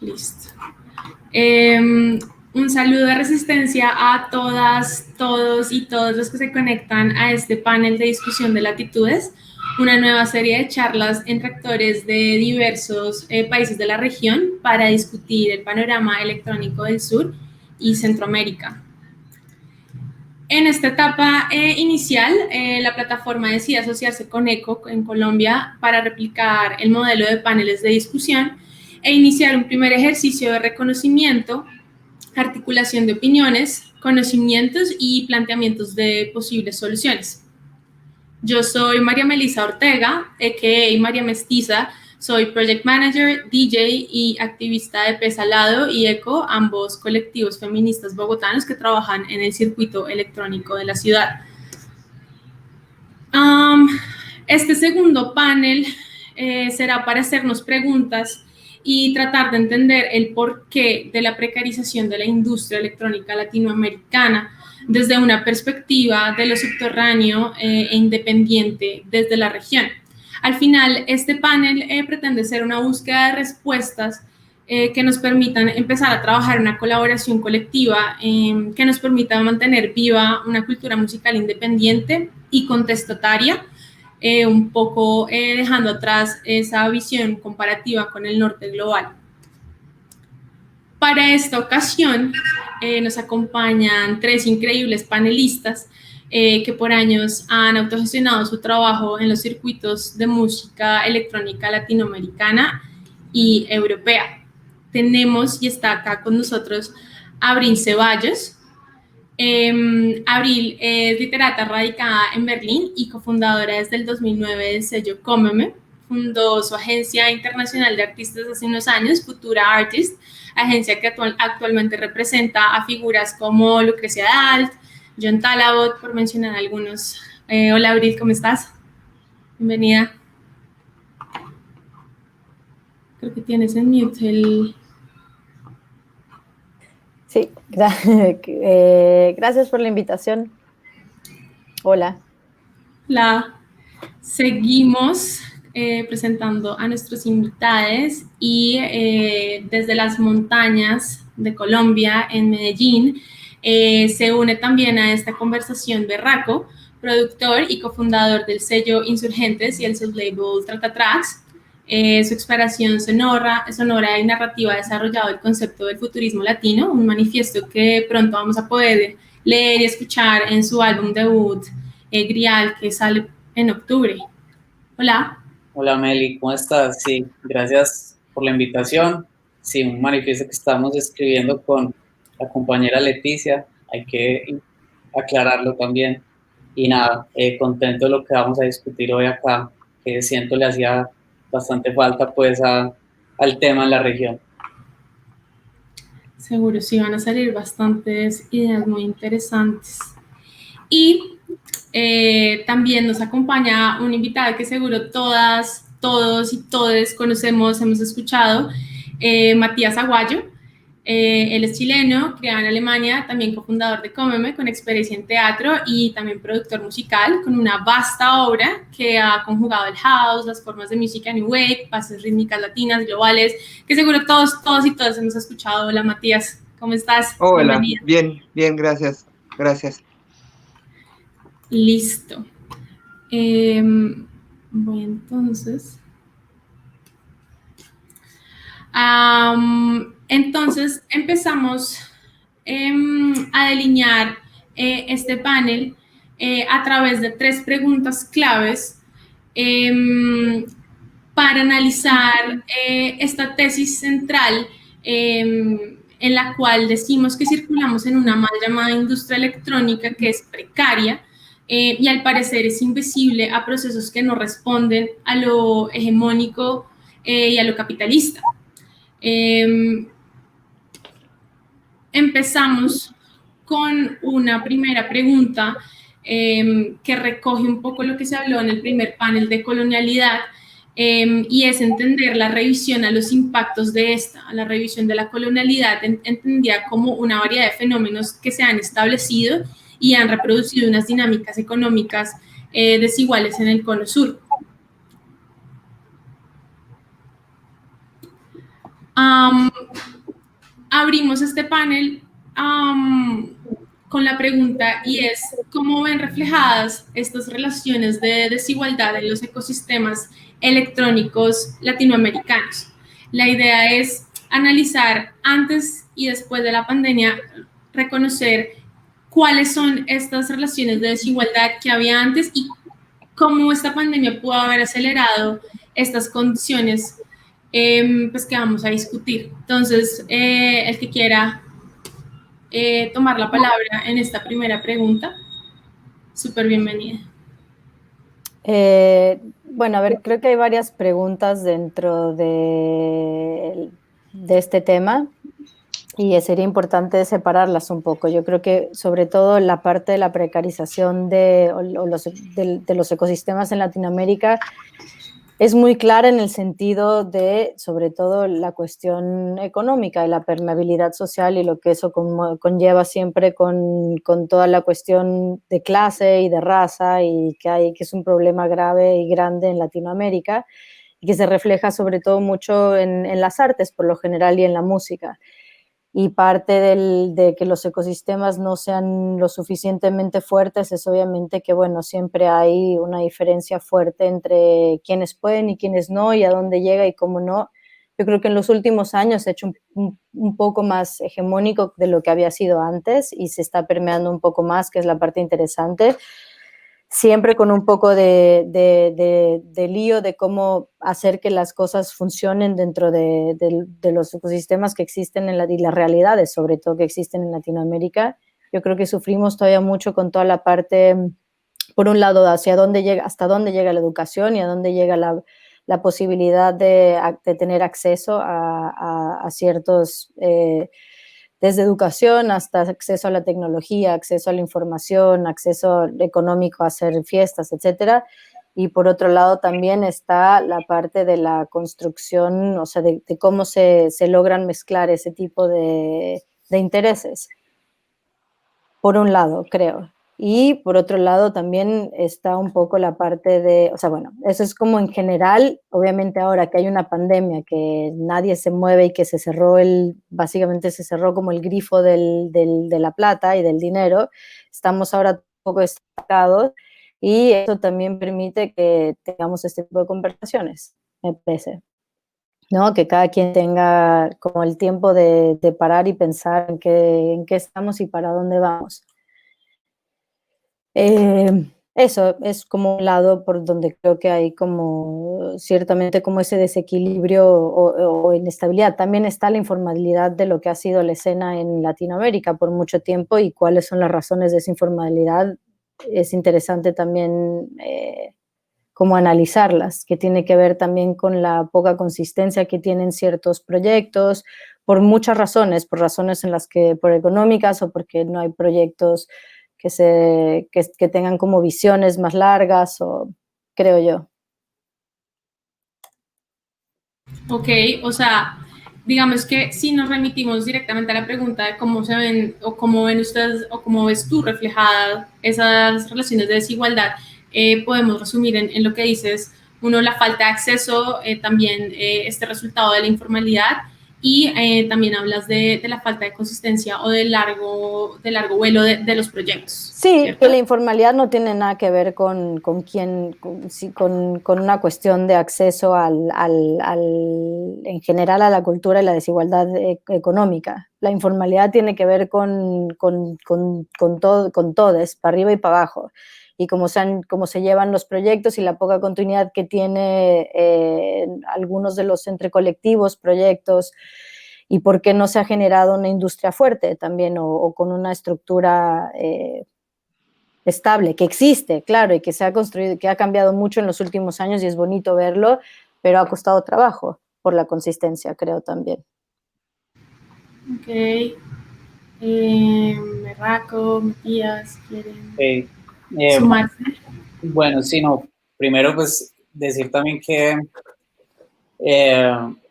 Listo. Un saludo de resistencia a todas, todos y todos los que se conectan a este panel de discusión de latitudes, una nueva serie de charlas entre actores de diversos países de la región para discutir el panorama electrónico del sur y Centroamérica. En esta etapa inicial, la plataforma decide asociarse con ECO en Colombia para replicar el modelo de paneles de discusión e iniciar un primer ejercicio de reconocimiento, articulación de opiniones, conocimientos y planteamientos de posibles soluciones. Yo soy María Melisa Ortega, a.k.a. María Mestiza. Soy Project Manager, DJ y activista de Pez Salado y ECO, ambos colectivos feministas bogotanos que trabajan en el circuito electrónico de la ciudad. Este segundo panel será para hacernos preguntas y tratar de entender el porqué de la precarización de la industria electrónica latinoamericana desde una perspectiva de lo subterráneo e independiente desde la región. Al final, este panel pretende ser una búsqueda de respuestas que nos permitan empezar a trabajar en una colaboración colectiva, que nos permita mantener viva una cultura musical independiente y contestataria, un poco dejando atrás esa visión comparativa con el norte global. Para esta ocasión nos acompañan tres increíbles panelistas que por años han autogestionado su trabajo en los circuitos de música electrónica latinoamericana y europea. Tenemos y está acá con nosotros Abril Ceballos. Abril es literata radicada en Berlín y cofundadora desde el 2009 del sello Cómeme. Fundó su agencia internacional de artistas hace unos años, Futura Artist, agencia que actualmente representa a figuras como Lucrecia Dalt, John Talabot, por mencionar algunos. Hola Abril, ¿cómo estás? Bienvenida. Creo que tienes en mute el... Sí, gracias por la invitación. Hola. Seguimos presentando a nuestros invitados y desde las montañas de Colombia, en Medellín, se une también a esta conversación Berraco, productor y cofundador del sello Insurgentes y el sublabel Trata Tracks. Su exploración sonora y narrativa ha desarrollado el concepto del futurismo latino, un manifiesto que pronto vamos a poder leer y escuchar en su álbum debut, Grial, que sale en octubre. Hola. Hola Meli, ¿cómo estás? Sí, gracias por la invitación. Sí, un manifiesto que estamos escribiendo con la compañera Leticia, hay que aclararlo también. Y nada, contento de lo que vamos a discutir hoy acá, que siento le hacía bastante falta pues al tema en la región. Seguro, sí, van a salir bastantes ideas muy interesantes. Y también nos acompaña un invitado que seguro todas, todos y todes conocemos, hemos escuchado, Matías Aguayo. Él es chileno, criado en Alemania, también cofundador de Cómeme, con experiencia en teatro y también productor musical, con una vasta obra que ha conjugado el house, las formas de música new wave, bases rítmicas latinas, globales, que seguro todos y todas hemos escuchado. Hola Matías, ¿cómo estás? Hola, bien, gracias. Listo. Voy entonces. Entonces empezamos a delinear este panel a través de tres preguntas claves para analizar esta tesis central en la cual decimos que circulamos en una mal llamada industria electrónica que es precaria y al parecer es invisible a procesos que no responden a lo hegemónico y a lo capitalista. Empezamos con una primera pregunta que recoge un poco lo que se habló en el primer panel de colonialidad y es entender la revisión a los impactos de esta, la revisión de la colonialidad entendida como una variedad de fenómenos que se han establecido y han reproducido unas dinámicas económicas desiguales en el cono sur. Abrimos este panel con la pregunta y es, ¿cómo ven reflejadas estas relaciones de desigualdad en los ecosistemas electrónicos latinoamericanos? La idea es analizar antes y después de la pandemia, reconocer cuáles son estas relaciones de desigualdad que había antes y cómo esta pandemia pudo haber acelerado estas condiciones pues que vamos a discutir. Entonces, el que quiera tomar la palabra en esta primera pregunta, súper bienvenida. Bueno, a ver, creo que hay varias preguntas dentro de este tema y sería importante separarlas un poco. Yo creo que sobre todo la parte de la precarización de los ecosistemas en Latinoamérica es muy clara en el sentido de, sobre todo, la cuestión económica y la permeabilidad social y lo que eso conlleva siempre con toda la cuestión de clase y de raza y que es un problema grave y grande en Latinoamérica y que se refleja sobre todo mucho en las artes, por lo general, y en la música. Y parte de que los ecosistemas no sean lo suficientemente fuertes es obviamente que, bueno, siempre hay una diferencia fuerte entre quienes pueden y quienes no, y a dónde llega y cómo no. Yo creo que en los últimos años se ha hecho un poco más hegemónico de lo que había sido antes y se está permeando un poco más, que es la parte interesante. Siempre con un poco de lío de cómo hacer que las cosas funcionen dentro de los ecosistemas que existen y las realidades, sobre todo que existen en Latinoamérica. Yo creo que sufrimos todavía mucho con toda la parte, por un lado, hasta dónde llega la educación y a dónde llega la posibilidad de tener acceso a ciertos... desde educación hasta acceso a la tecnología, acceso a la información, acceso económico a hacer fiestas, etcétera. Y por otro lado también está la parte de la construcción, o sea, de cómo se logran mezclar ese tipo de intereses. Por un lado, creo. Y por otro lado también está un poco la parte de, o sea, bueno, eso es como en general, obviamente ahora que hay una pandemia, que nadie se mueve y que se cerró básicamente se cerró como el grifo de la plata y del dinero, estamos ahora un poco estancados y eso también permite que tengamos este tipo de conversaciones, me parece, ¿no? Que cada quien tenga como el tiempo de parar y pensar en qué estamos y para dónde vamos. Eso es como un lado por donde creo que hay como ciertamente como ese desequilibrio o inestabilidad. También está la informalidad de lo que ha sido la escena en Latinoamérica por mucho tiempo y cuáles son las razones de esa informalidad. Es interesante también como analizarlas, que tiene que ver también con la poca consistencia que tienen ciertos proyectos, por muchas razones, por razones por económicas o porque no hay proyectos que tengan como visiones más largas, o creo yo. Ok, o sea, digamos que si nos remitimos directamente a la pregunta de cómo se ven o cómo ven ustedes o cómo ves tú reflejadas esas relaciones de desigualdad, podemos resumir en lo que dices, uno, la falta de acceso, también este resultado de la informalidad y también hablas de la falta de consistencia o del largo vuelo de los proyectos. Sí, ¿cierto? que la informalidad no tiene nada que ver con una cuestión de acceso en general a la cultura y la desigualdad económica. La informalidad tiene que ver con todos, para arriba y para abajo. Y cómo se llevan los proyectos y la poca continuidad que tiene algunos de los entre colectivos, proyectos, y por qué no se ha generado una industria fuerte también o con una estructura estable, que existe, claro, y que se ha construido, que ha cambiado mucho en los últimos años y es bonito verlo, pero ha costado trabajo por la consistencia, creo también. Ok. Berraco, Matías, ¿quieren sumarse? Bueno, sí, no. Primero, pues, decir también que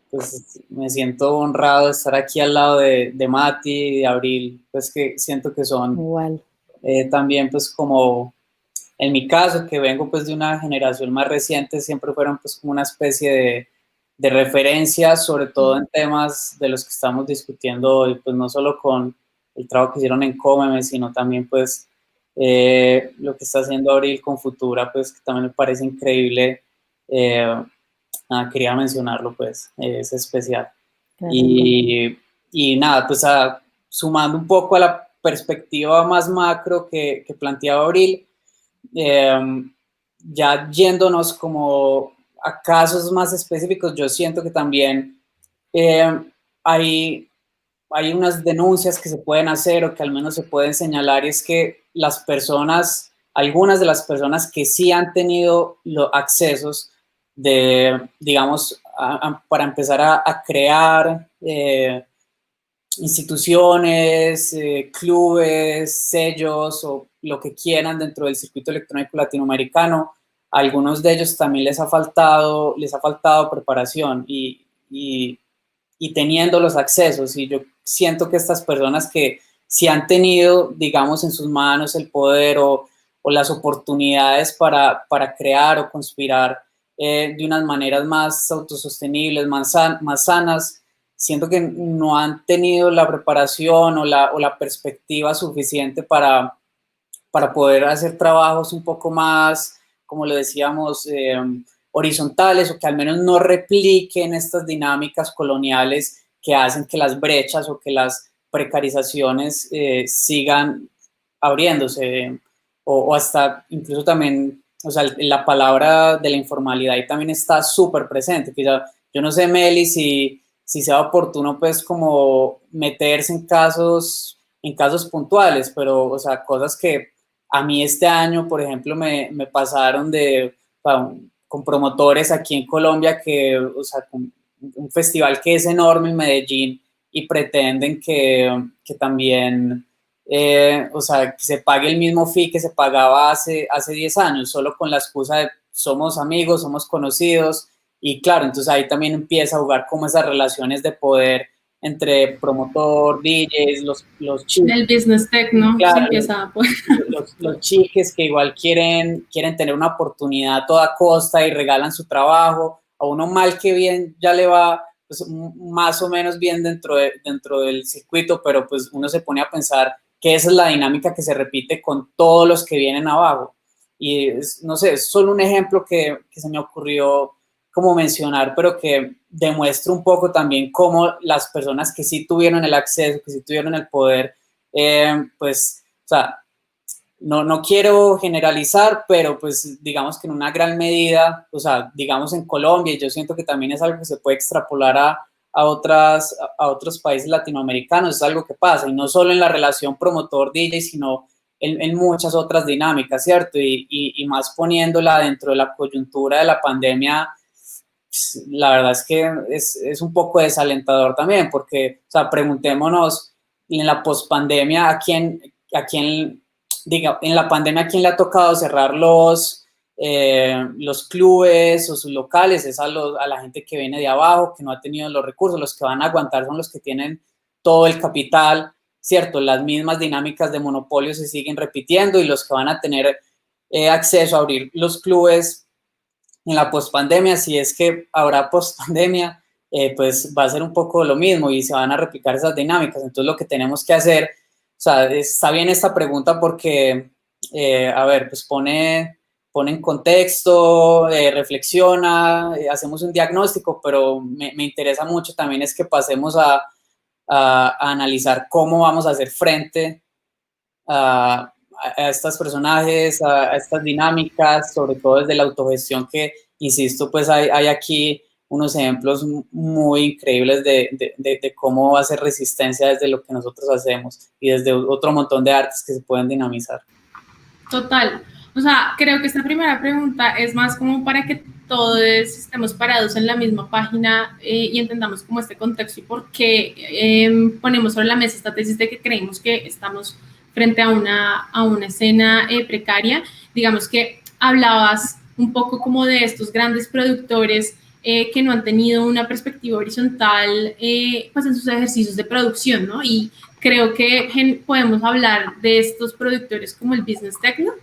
pues, me siento honrado de estar aquí al lado de Mati y de Abril, pues que siento que son igual. También, pues, como en mi caso, que vengo pues de una generación más reciente, siempre fueron pues como una especie de referencia, sobre todo en temas de los que estamos discutiendo hoy, pues no solo con el trabajo que hicieron en Cómeme, sino también pues lo que está haciendo Abril con Futura, pues que también me parece increíble. Quería mencionarlo, pues, es especial. Y nada, pues sumando un poco a la perspectiva más macro que planteaba Abril, ya yéndonos como a casos más específicos, yo siento que también hay unas denuncias que se pueden hacer o que al menos se pueden señalar, y es que las personas, algunas de las personas que sí han tenido los accesos de, digamos, para empezar a crear instituciones, clubes, sellos o lo que quieran dentro del circuito electrónico latinoamericano, a algunos de ellos también les ha faltado preparación y teniendo los accesos. Y yo siento que estas personas que sí han tenido, digamos, en sus manos el poder o las oportunidades para crear o conspirar de unas maneras más autosostenibles, más sanas, siento que no han tenido la preparación o la perspectiva suficiente para poder hacer trabajos un poco más, como lo decíamos, horizontales, o que al menos no repliquen estas dinámicas coloniales que hacen que las brechas o que las precarizaciones sigan abriéndose, o hasta incluso también, o sea, la palabra de la informalidad ahí también está súper presente, que ya, yo no sé, Meli, si sea oportuno pues como meterse en casos puntuales, pero, o sea, cosas que a mí este año, por ejemplo, me pasaron con promotores aquí en Colombia que, o sea, con un festival que es enorme en Medellín y pretenden que también, o sea, que se pague el mismo fee que se pagaba hace 10 años, solo con la excusa de somos amigos, somos conocidos, y claro, entonces ahí también empieza a jugar como esas relaciones de poder entre promotor, DJs, los chicos. El business tech, ¿no? Claro, se empieza, pues. los chiques que igual quieren tener una oportunidad a toda costa y regalan su trabajo. A uno mal que bien ya le va pues, más o menos bien dentro del circuito, pero pues uno se pone a pensar que esa es la dinámica que se repite con todos los que vienen abajo. Y no sé, es solo un ejemplo que se me ocurrió como mencionar, pero que demuestra un poco también cómo las personas que sí tuvieron el acceso, que sí tuvieron el poder, pues, o sea, no quiero generalizar, pero pues digamos que en una gran medida, o sea, digamos en Colombia, y yo siento que también es algo que se puede extrapolar a otros países latinoamericanos, es algo que pasa, y no solo en la relación promotor-DJ, sino en muchas otras dinámicas, ¿cierto? Y más poniéndola dentro de la coyuntura de la pandemia, la verdad es que es un poco desalentador también, porque, o sea, preguntémonos en la pospandemia a quién, diga, en la pandemia a quién le ha tocado cerrar los clubes o sus locales. Es a la gente que viene de abajo, que no ha tenido los recursos. Los que van a aguantar son los que tienen todo el capital, ¿cierto? Las mismas dinámicas de monopolio se siguen repitiendo, y los que van a tener acceso a abrir los clubes en la pospandemia, si es que habrá pospandemia, pues va a ser un poco lo mismo y se van a replicar esas dinámicas. Entonces lo que tenemos que hacer, o sea, está bien esta pregunta porque, a ver, pues pone en contexto, reflexiona, hacemos un diagnóstico, pero me interesa mucho también es que pasemos a analizar cómo vamos a hacer frente a estos personajes, a estas dinámicas, sobre todo desde la autogestión, que, insisto, pues hay aquí unos ejemplos muy increíbles de cómo hacer resistencia desde lo que nosotros hacemos y desde otro montón de artes que se pueden dinamizar. Total. O sea, creo que esta primera pregunta es más como para que todos estemos parados en la misma página y entendamos como este contexto y por qué ponemos sobre la mesa esta tesis de que creemos que estamos frente a una escena precaria. Digamos que hablabas un poco como de estos grandes productores que no han tenido una perspectiva horizontal pues en sus ejercicios de producción, ¿no? Y creo que podemos hablar de estos productores como el business tech, ¿no?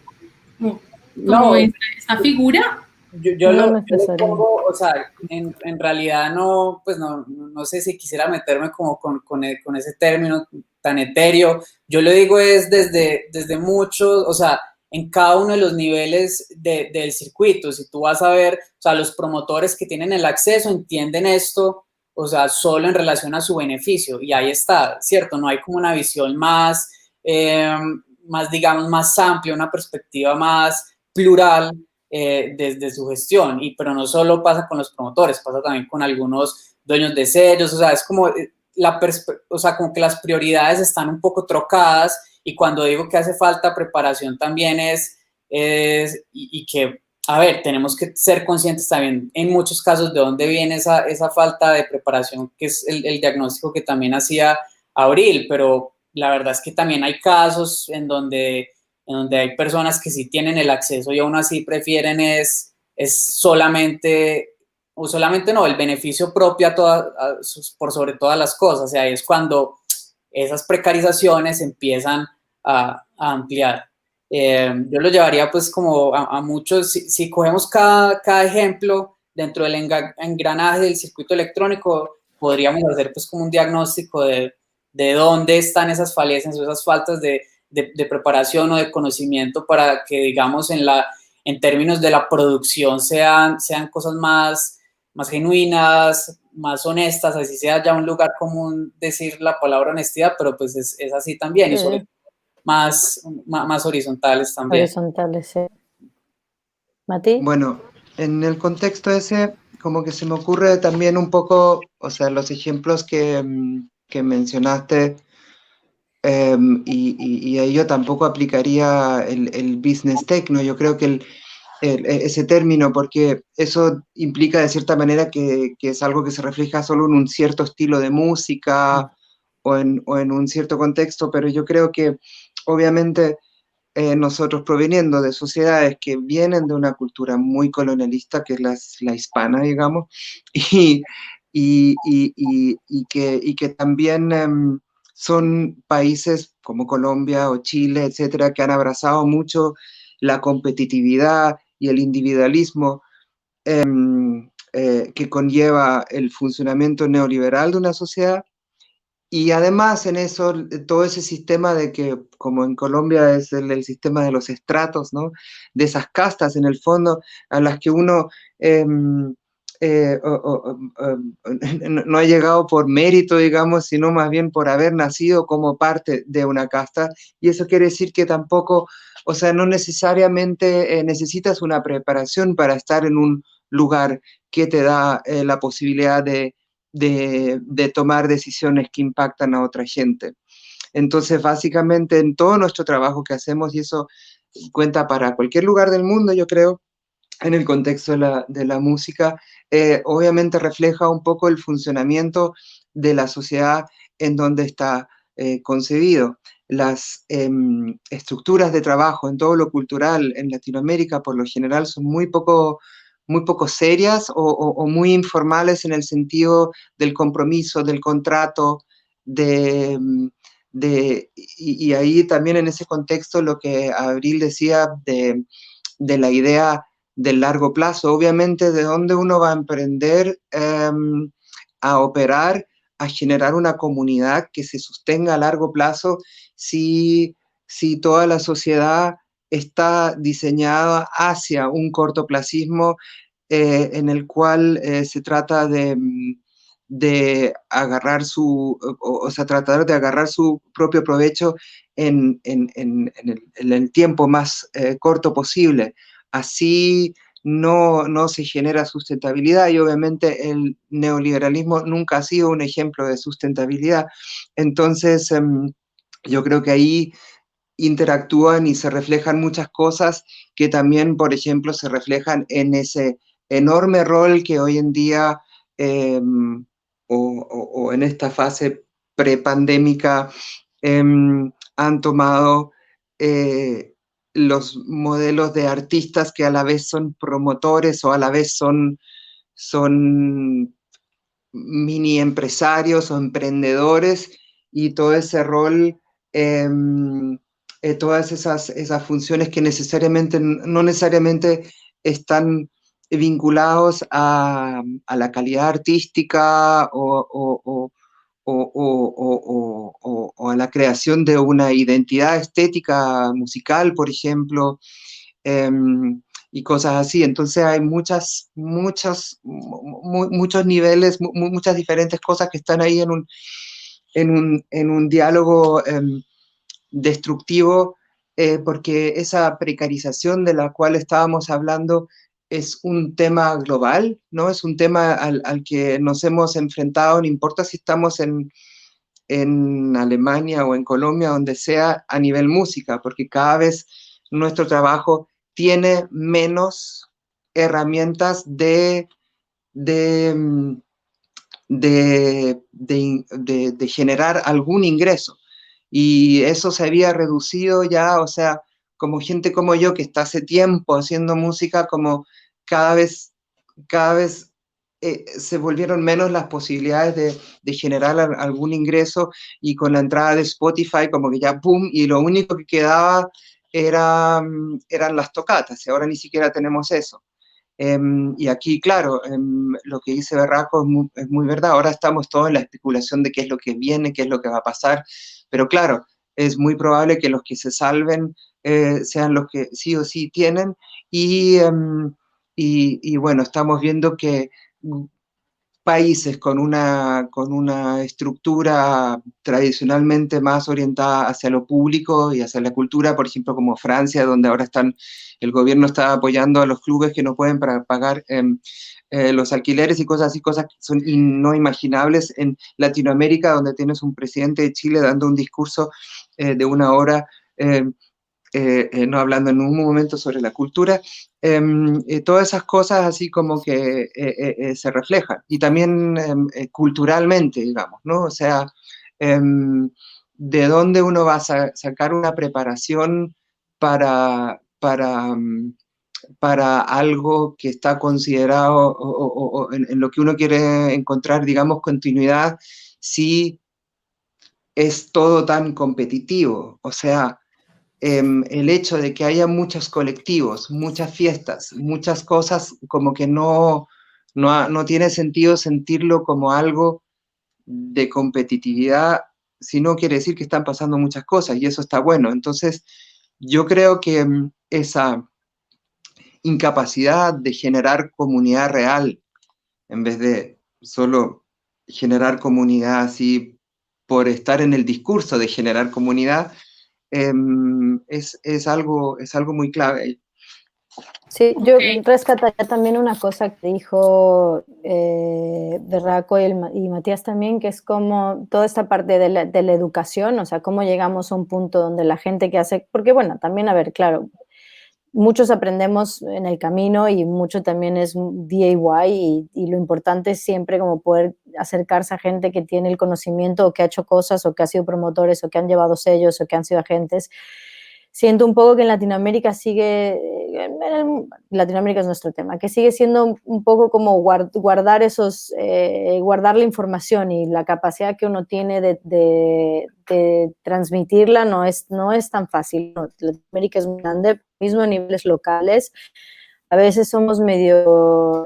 Como esta figura. No yo lo necesariamente. pongo, o sea, en realidad no, pues no sé si quisiera meterme como con ese término tan etéreo. Yo lo digo es desde muchos, o sea, en cada uno de los niveles del circuito. Si tú vas a ver, o sea, los promotores que tienen el acceso entienden esto, o sea, solo en relación a su beneficio. Y ahí está, ¿cierto? No hay como una visión más, más digamos, más amplia, una perspectiva más plural desde su gestión, pero no solo pasa con los promotores, pasa también con algunos dueños de sellos, o sea, es como o sea, como que las prioridades están un poco trocadas y cuando digo que hace falta preparación también y que, a ver, tenemos que ser conscientes también en muchos casos de dónde viene esa falta de preparación, que es el diagnóstico que también hacía Abril, pero la verdad es que también hay casos en donde hay personas que sí tienen el acceso y aún así prefieren es solamente, o solamente no, el beneficio propio por sobre todas las cosas. O sea, ahí es cuando esas precarizaciones empiezan a ampliar. Yo lo llevaría pues como a muchos, si cogemos cada ejemplo dentro del engranaje del circuito electrónico, podríamos hacer pues como un diagnóstico de dónde están esas falencias o esas faltas de preparación o de conocimiento para que, digamos, en términos de la producción sean cosas más genuinas, más honestas, así sea ya un lugar común decir la palabra honestidad, pero pues es así también, y sobre todo más horizontales también. Horizontales, sí. ¿Mati? Bueno, en el contexto ese, como que se me ocurre también un poco, o sea, los ejemplos que mencionaste, y a ello tampoco aplicaría el business tech, ¿no? Yo creo que ese término, porque eso implica de cierta manera que es algo que se refleja solo en un cierto estilo de música o en un cierto contexto, pero yo creo que obviamente nosotros proveniendo de sociedades que vienen de una cultura muy colonialista, que es la hispana, digamos, y, y que también son países como Colombia o Chile, etcétera, que han abrazado mucho la competitividad y el individualismo que conlleva el funcionamiento neoliberal de una sociedad. Y además en eso, todo ese sistema de que, como en Colombia es el sistema de los estratos, ¿no? De esas castas en el fondo a las que uno no ha llegado por mérito, digamos, sino más bien por haber nacido como parte de una casta. Y eso quiere decir que tampoco, o sea, no necesariamente necesitas una preparación para estar en un lugar que te da la posibilidad de tomar decisiones que impactan a otra gente. Entonces, básicamente, en todo nuestro trabajo que hacemos, y eso cuenta para cualquier lugar del mundo, yo creo, en el contexto de la música, obviamente refleja un poco el funcionamiento de la sociedad en donde está concebido. Las estructuras de trabajo en todo lo cultural en Latinoamérica, por lo general, son muy poco serias o muy informales en el sentido del compromiso, del contrato, y ahí también en ese contexto lo que Abril decía de la idea del largo plazo, obviamente de dónde uno va a emprender a operar, a generar una comunidad que se sostenga a largo plazo si toda la sociedad está diseñada hacia un cortoplacismo en el cual se trata de agarrar o sea, tratar de agarrar su propio provecho en el tiempo más corto posible. Así no se genera sustentabilidad y obviamente el neoliberalismo nunca ha sido un ejemplo de sustentabilidad. Entonces, yo creo que ahí interactúan y se reflejan muchas cosas que también, por ejemplo, se reflejan en ese enorme rol que hoy en día o en esta fase prepandémica han tomado los modelos de artistas que a la vez son promotores o a la vez son mini empresarios o emprendedores y todo ese rol, todas esas funciones que no necesariamente están vinculados a la calidad artística o a la creación de una identidad estética musical, por ejemplo, y cosas así. Entonces hay muchos niveles, muchas diferentes cosas que están ahí en un diálogo destructivo, porque esa precarización de la cual estábamos hablando es un tema global, ¿no? Es un tema al que nos hemos enfrentado, no importa si estamos en Alemania o en Colombia, donde sea, a nivel música, porque cada vez nuestro trabajo tiene menos herramientas de, de generar algún ingreso. Y eso se había reducido ya, o sea, como gente como yo que está hace tiempo haciendo música, como cada vez se volvieron menos las posibilidades de generar algún ingreso, y con la entrada de Spotify como que ya ¡pum! Y lo único que quedaba eran las tocatas, y ahora ni siquiera tenemos eso. Y aquí, claro, lo que dice Berraco es muy verdad. Ahora estamos todos en la especulación de qué es lo que viene, qué es lo que va a pasar, pero claro, es muy probable que los que se salven sean los que sí o sí tienen, y, y bueno, estamos viendo que países con una estructura tradicionalmente más orientada hacia lo público y hacia la cultura, por ejemplo, como Francia, donde ahora el gobierno está apoyando a los clubes que no pueden pagar los alquileres y cosas así, cosas que son no imaginables en Latinoamérica, donde tienes un presidente de Chile dando un discurso de una hora, no hablando en un momento sobre la cultura. Todas esas cosas así como que se reflejan, y también culturalmente, digamos, ¿no? O sea, ¿de dónde uno va a sacar una preparación para algo que está considerado o en lo que uno quiere encontrar, digamos, continuidad, si es todo tan competitivo? O sea, el hecho de que haya muchos colectivos, muchas fiestas, muchas cosas, como que no tiene sentido sentirlo como algo de competitividad, si no quiere decir que están pasando muchas cosas, y eso está bueno. Entonces, yo creo que esa incapacidad de generar comunidad real, en vez de solo generar comunidad así por estar en el discurso de generar comunidad, es algo muy clave. Sí, yo rescataría también una cosa que dijo Berraco y Matías también, que es como toda esta parte de la educación, o sea, cómo llegamos a un punto donde la gente que hace, porque bueno, también, a ver, claro, muchos aprendemos en el camino y mucho también es DIY, y lo importante es siempre como poder acercarse a gente que tiene el conocimiento, o que ha hecho cosas, o que ha sido promotores, o que han llevado sellos, o que han sido agentes. Siento un poco que en Latinoamérica Latinoamérica es nuestro tema, que sigue siendo un poco como guardar guardar la información, y la capacidad que uno tiene de transmitirla no es tan fácil. Latinoamérica es muy grande, mismo a niveles locales. A veces somos medio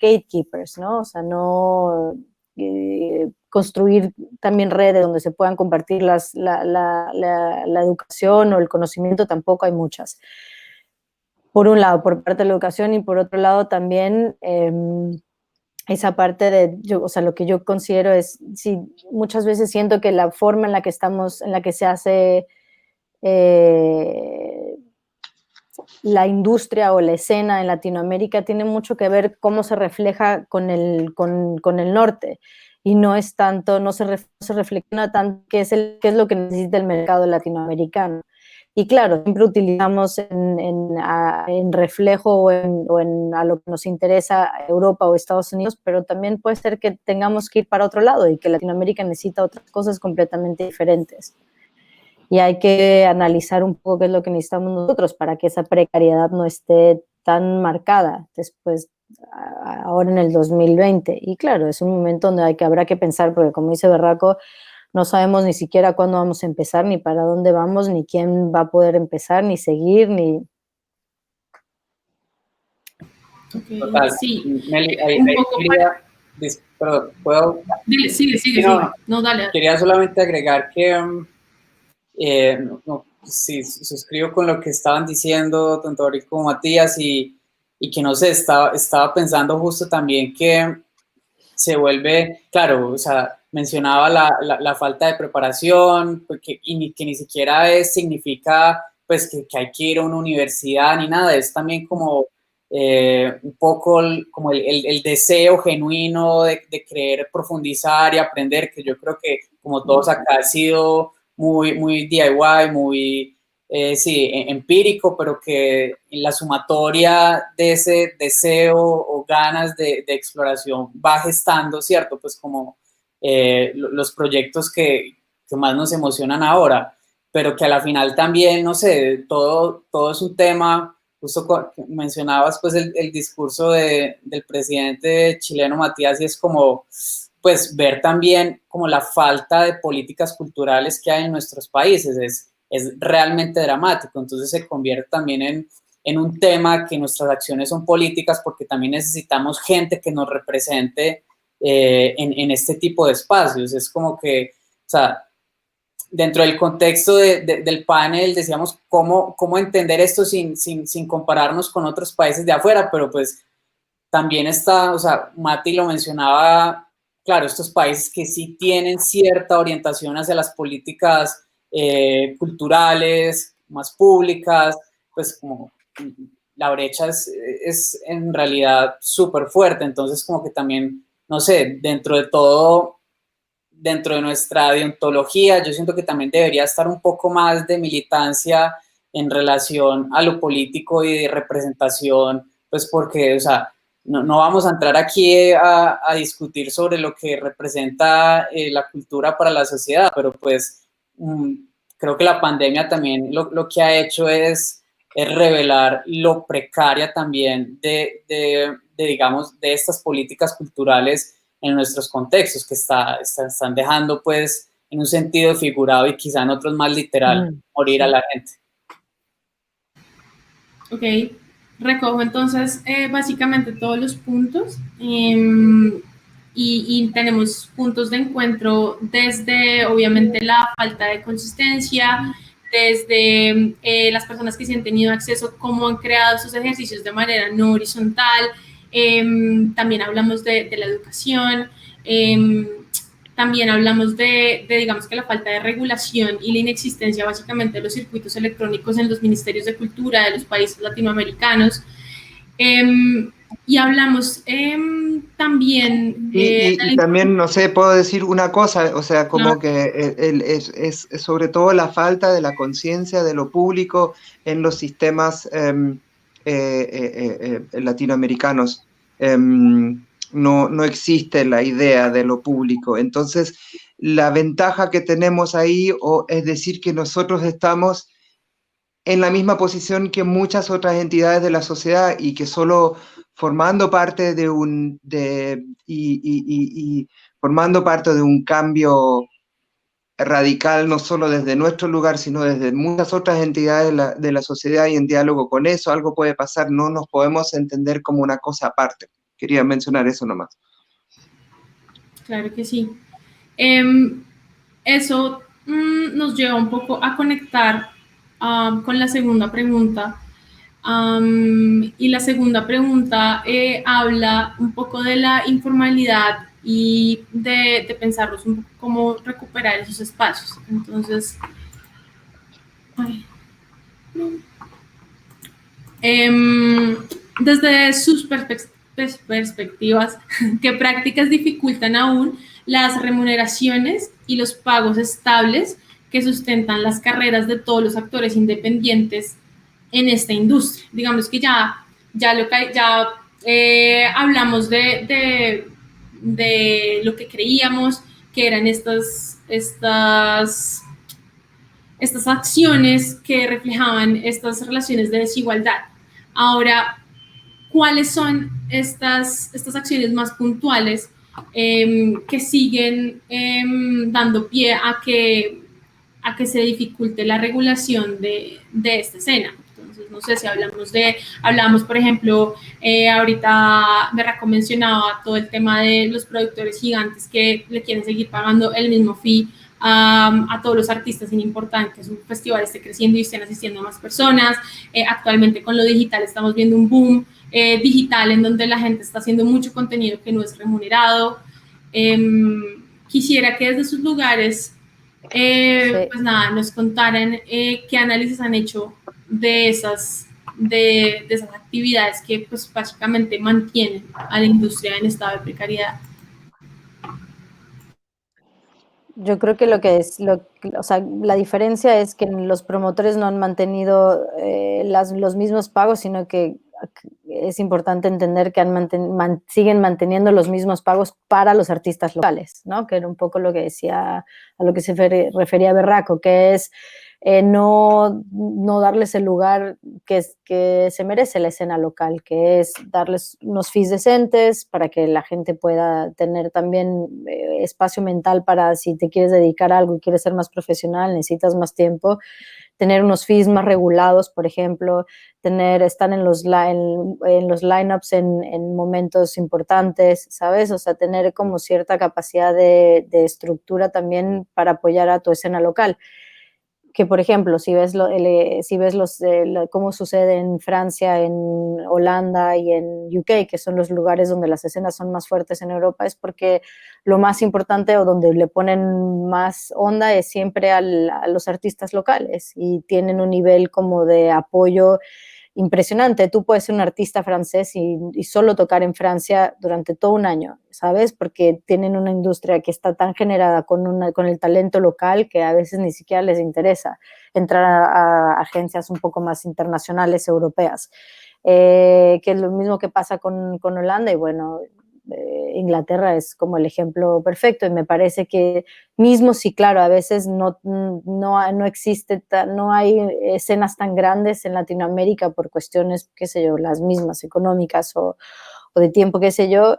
gatekeepers, ¿no? O sea, no construir también redes donde se puedan compartir la educación o el conocimiento, tampoco hay muchas. Por un lado, por parte de la educación, y por otro lado también esa parte o sea, lo que yo considero es, sí, muchas veces siento que la forma en la que se hace la industria o la escena en Latinoamérica tiene mucho que ver cómo se refleja con el norte, y no es tanto, no se reflexiona tanto qué es lo que necesita el mercado latinoamericano. Y claro, siempre utilizamos en reflejo o a lo que nos interesa Europa o Estados Unidos, pero también puede ser que tengamos que ir para otro lado, y que Latinoamérica necesita otras cosas completamente diferentes. Y hay que analizar un poco qué es lo que necesitamos nosotros para que esa precariedad no esté tan marcada después, ahora en el 2020. Y claro, es un momento donde habrá que pensar, porque como dice Berraco, no sabemos ni siquiera cuándo vamos a empezar, ni para dónde vamos, ni quién va a poder empezar, ni seguir, ni... Okay, Total. sí. Meli, Un poco quería, perdón, ¿puedo? Sigue. No, dale. Quería solamente agregar que sí, suscribo con lo que estaban diciendo tanto Auric como Matías y que no sé, estaba pensando justo también que se vuelve, claro, o sea, mencionaba la falta de preparación, que ni siquiera significa pues que hay que ir a una universidad ni nada, es también como un poco como el deseo genuino de querer profundizar y aprender, que yo creo que como todos acá ha sido muy DIY, muy sí, empírico, pero que en la sumatoria de ese deseo o ganas de exploración va gestando, ¿cierto? Pues como los proyectos que más nos emocionan ahora, pero que a la final también, no sé, todo es un tema, justo mencionabas pues el discurso del presidente chileno Matías y es como pues ver también como la falta de políticas culturales que hay en nuestros países, es realmente dramático, entonces se convierte también en un tema que nuestras acciones son políticas porque también necesitamos gente que nos represente en este tipo de espacios, es como que, o sea, dentro del contexto del panel decíamos cómo entender esto sin compararnos con otros países de afuera, pero pues también está, o sea, Mati lo mencionaba, claro, estos países que sí tienen cierta orientación hacia las políticas culturales, más públicas, pues como la brecha es en realidad súper fuerte, entonces como que también, no sé, dentro de todo, dentro de nuestra deontología, yo siento que también debería estar un poco más de militancia en relación a lo político y de representación, pues porque, o sea, no vamos a entrar aquí a discutir sobre lo que representa la cultura para la sociedad, pero pues creo que la pandemia también lo que ha hecho es revelar lo precaria también digamos, de estas políticas culturales en nuestros contextos, que están dejando pues en un sentido figurado y quizá en otros más literal, morir a la gente. Ok, recojo entonces básicamente todos los puntos y tenemos puntos de encuentro desde obviamente la falta de consistencia, desde las personas que sí han tenido acceso, cómo han creado sus ejercicios de manera no horizontal, también hablamos de la educación, también hablamos digamos que la falta de regulación y la inexistencia básicamente de los circuitos electrónicos en los ministerios de cultura de los países latinoamericanos. Y hablamos también... Y también, no sé, puedo decir una cosa, o sea, como que es sobre todo la falta de la conciencia de lo público en los sistemas latinoamericanos. No existe la idea de lo público. Entonces, la ventaja que tenemos ahí es decir que nosotros estamos en la misma posición que muchas otras entidades de la sociedad y que solo formando parte de formando parte de un cambio radical, no solo desde nuestro lugar, sino desde muchas otras entidades de la sociedad y en diálogo con eso, algo puede pasar, no nos podemos entender como una cosa aparte. Quería mencionar eso nomás. Claro que sí. Eso nos lleva un poco a conectar con la segunda pregunta. Y la segunda pregunta habla un poco de la informalidad y de pensarnos un poco cómo recuperar esos espacios. Entonces, desde sus perspectivas, ¿qué prácticas dificultan aún las remuneraciones y los pagos estables que sustentan las carreras de todos los actores independientes en esta industria? Digamos que ya hablamos de lo que creíamos que eran estas acciones que reflejaban estas relaciones de desigualdad. Ahora, ¿cuáles son estas acciones más puntuales que siguen dando pie a que se dificulte la regulación de esta escena? Entonces, no sé si hablamos, por ejemplo, ahorita Berraco mencionaba todo el tema de los productores gigantes que le quieren seguir pagando el mismo fee a todos los artistas, sin importar que un festival esté creciendo y estén asistiendo a más personas. Actualmente con lo digital estamos viendo un boom digital en donde la gente está haciendo mucho contenido que no es remunerado. Quisiera que desde sus lugares, pues nada, nos contaran qué análisis han hecho de esas actividades que pues básicamente mantienen a la industria en estado de precariedad. Yo creo que o sea, la diferencia es que los promotores no han mantenido los mismos pagos, sino que es importante entender que siguen manteniendo los mismos pagos para los artistas locales, ¿no? Que era un poco lo que decía, a lo que se refería Berraco, que es no darles el lugar que se merece la escena local, que es darles unos fees decentes para que la gente pueda tener también espacio mental para si te quieres dedicar a algo y quieres ser más profesional, necesitas más tiempo, tener unos fees más regulados, por ejemplo, estar en los lineups en momentos importantes, ¿sabes? O sea, tener como cierta capacidad de estructura también para apoyar a tu escena local. Que, por ejemplo, si ves cómo sucede en Francia, en Holanda y en UK, que son los lugares donde las escenas son más fuertes en Europa, es porque lo más importante o donde le ponen más onda es siempre a los artistas locales y tienen un nivel como de apoyo impresionante. Tú puedes ser un artista francés y solo tocar en Francia durante todo un año, ¿sabes? Porque tienen una industria que está tan generada con el talento local que a veces ni siquiera les interesa entrar a agencias un poco más internacionales, europeas. Que es lo mismo que pasa con Holanda y bueno, Inglaterra es como el ejemplo perfecto y me parece que mismo si claro, a veces no hay escenas tan grandes en Latinoamérica por cuestiones, qué sé yo, las mismas económicas o de tiempo, qué sé yo,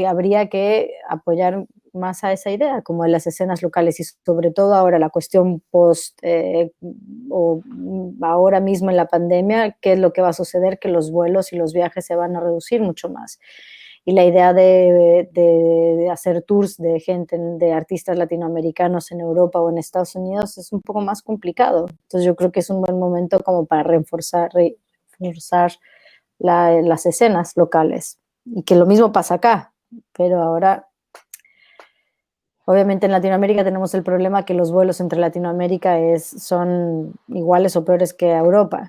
habría que apoyar más a esa idea, como de las escenas locales y sobre todo ahora la cuestión o ahora mismo en la pandemia, qué es lo que va a suceder, que los vuelos y los viajes se van a reducir mucho más. Y la idea de hacer tours de gente, de artistas latinoamericanos en Europa o en Estados Unidos es un poco más complicado. Entonces yo creo que es un buen momento como para reforzar las escenas locales. Y que lo mismo pasa acá, pero ahora obviamente en Latinoamérica tenemos el problema que los vuelos entre Latinoamérica son iguales o peores que Europa.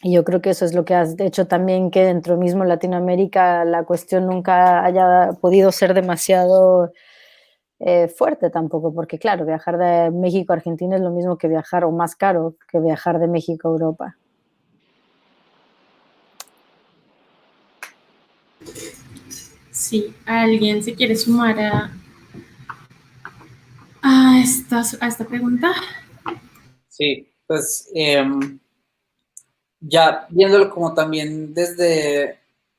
Y yo creo que eso es lo que has hecho también que dentro mismo de Latinoamérica la cuestión nunca haya podido ser demasiado fuerte tampoco, porque claro, viajar de México a Argentina es lo mismo que viajar o más caro que viajar de México a Europa. Sí, ¿alguien se quiere sumar a esta pregunta? Sí, pues ya viéndolo como también desde,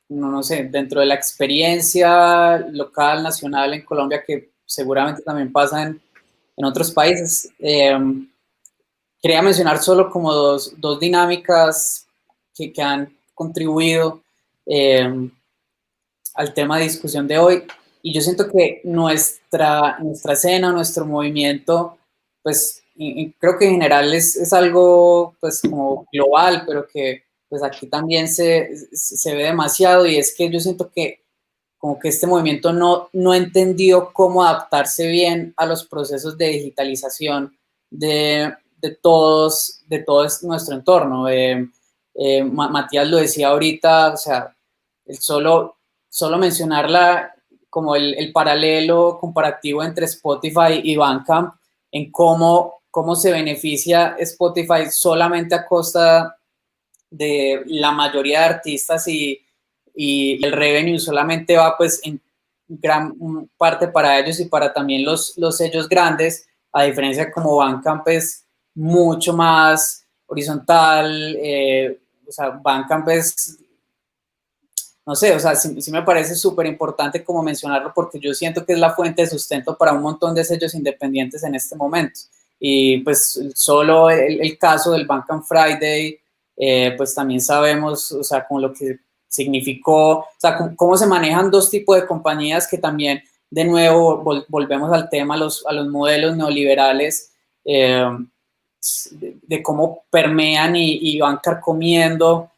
no sé, dentro de la experiencia local, nacional en Colombia, que seguramente también pasa en otros países, quería mencionar solo como dos dinámicas que han contribuido al tema de discusión de hoy. Y yo siento que nuestra escena, nuestro movimiento, pues creo que en general es algo pues como global, pero que pues aquí también se ve demasiado, y es que yo siento que como que este movimiento no entendió cómo adaptarse bien a los procesos de digitalización de todo nuestro entorno. Matías lo decía ahorita, o sea, el solo mencionarla como el paralelo comparativo entre Spotify y Bandcamp, en cómo se beneficia Spotify solamente a costa de la mayoría de artistas y el revenue solamente va pues en gran parte para ellos y para también los sellos grandes, a diferencia como Bandcamp es mucho más horizontal. O sea, Bandcamp es, no sé, o sea, sí me parece súper importante como mencionarlo, porque yo siento que es la fuente de sustento para un montón de sellos independientes en este momento. y pues solo el caso del Bank and Friday, pues también sabemos, o sea, con lo que significó, o sea, cómo se manejan dos tipos de compañías que también, de nuevo, volvemos al tema, a los modelos neoliberales, de cómo permean y van carcomiendo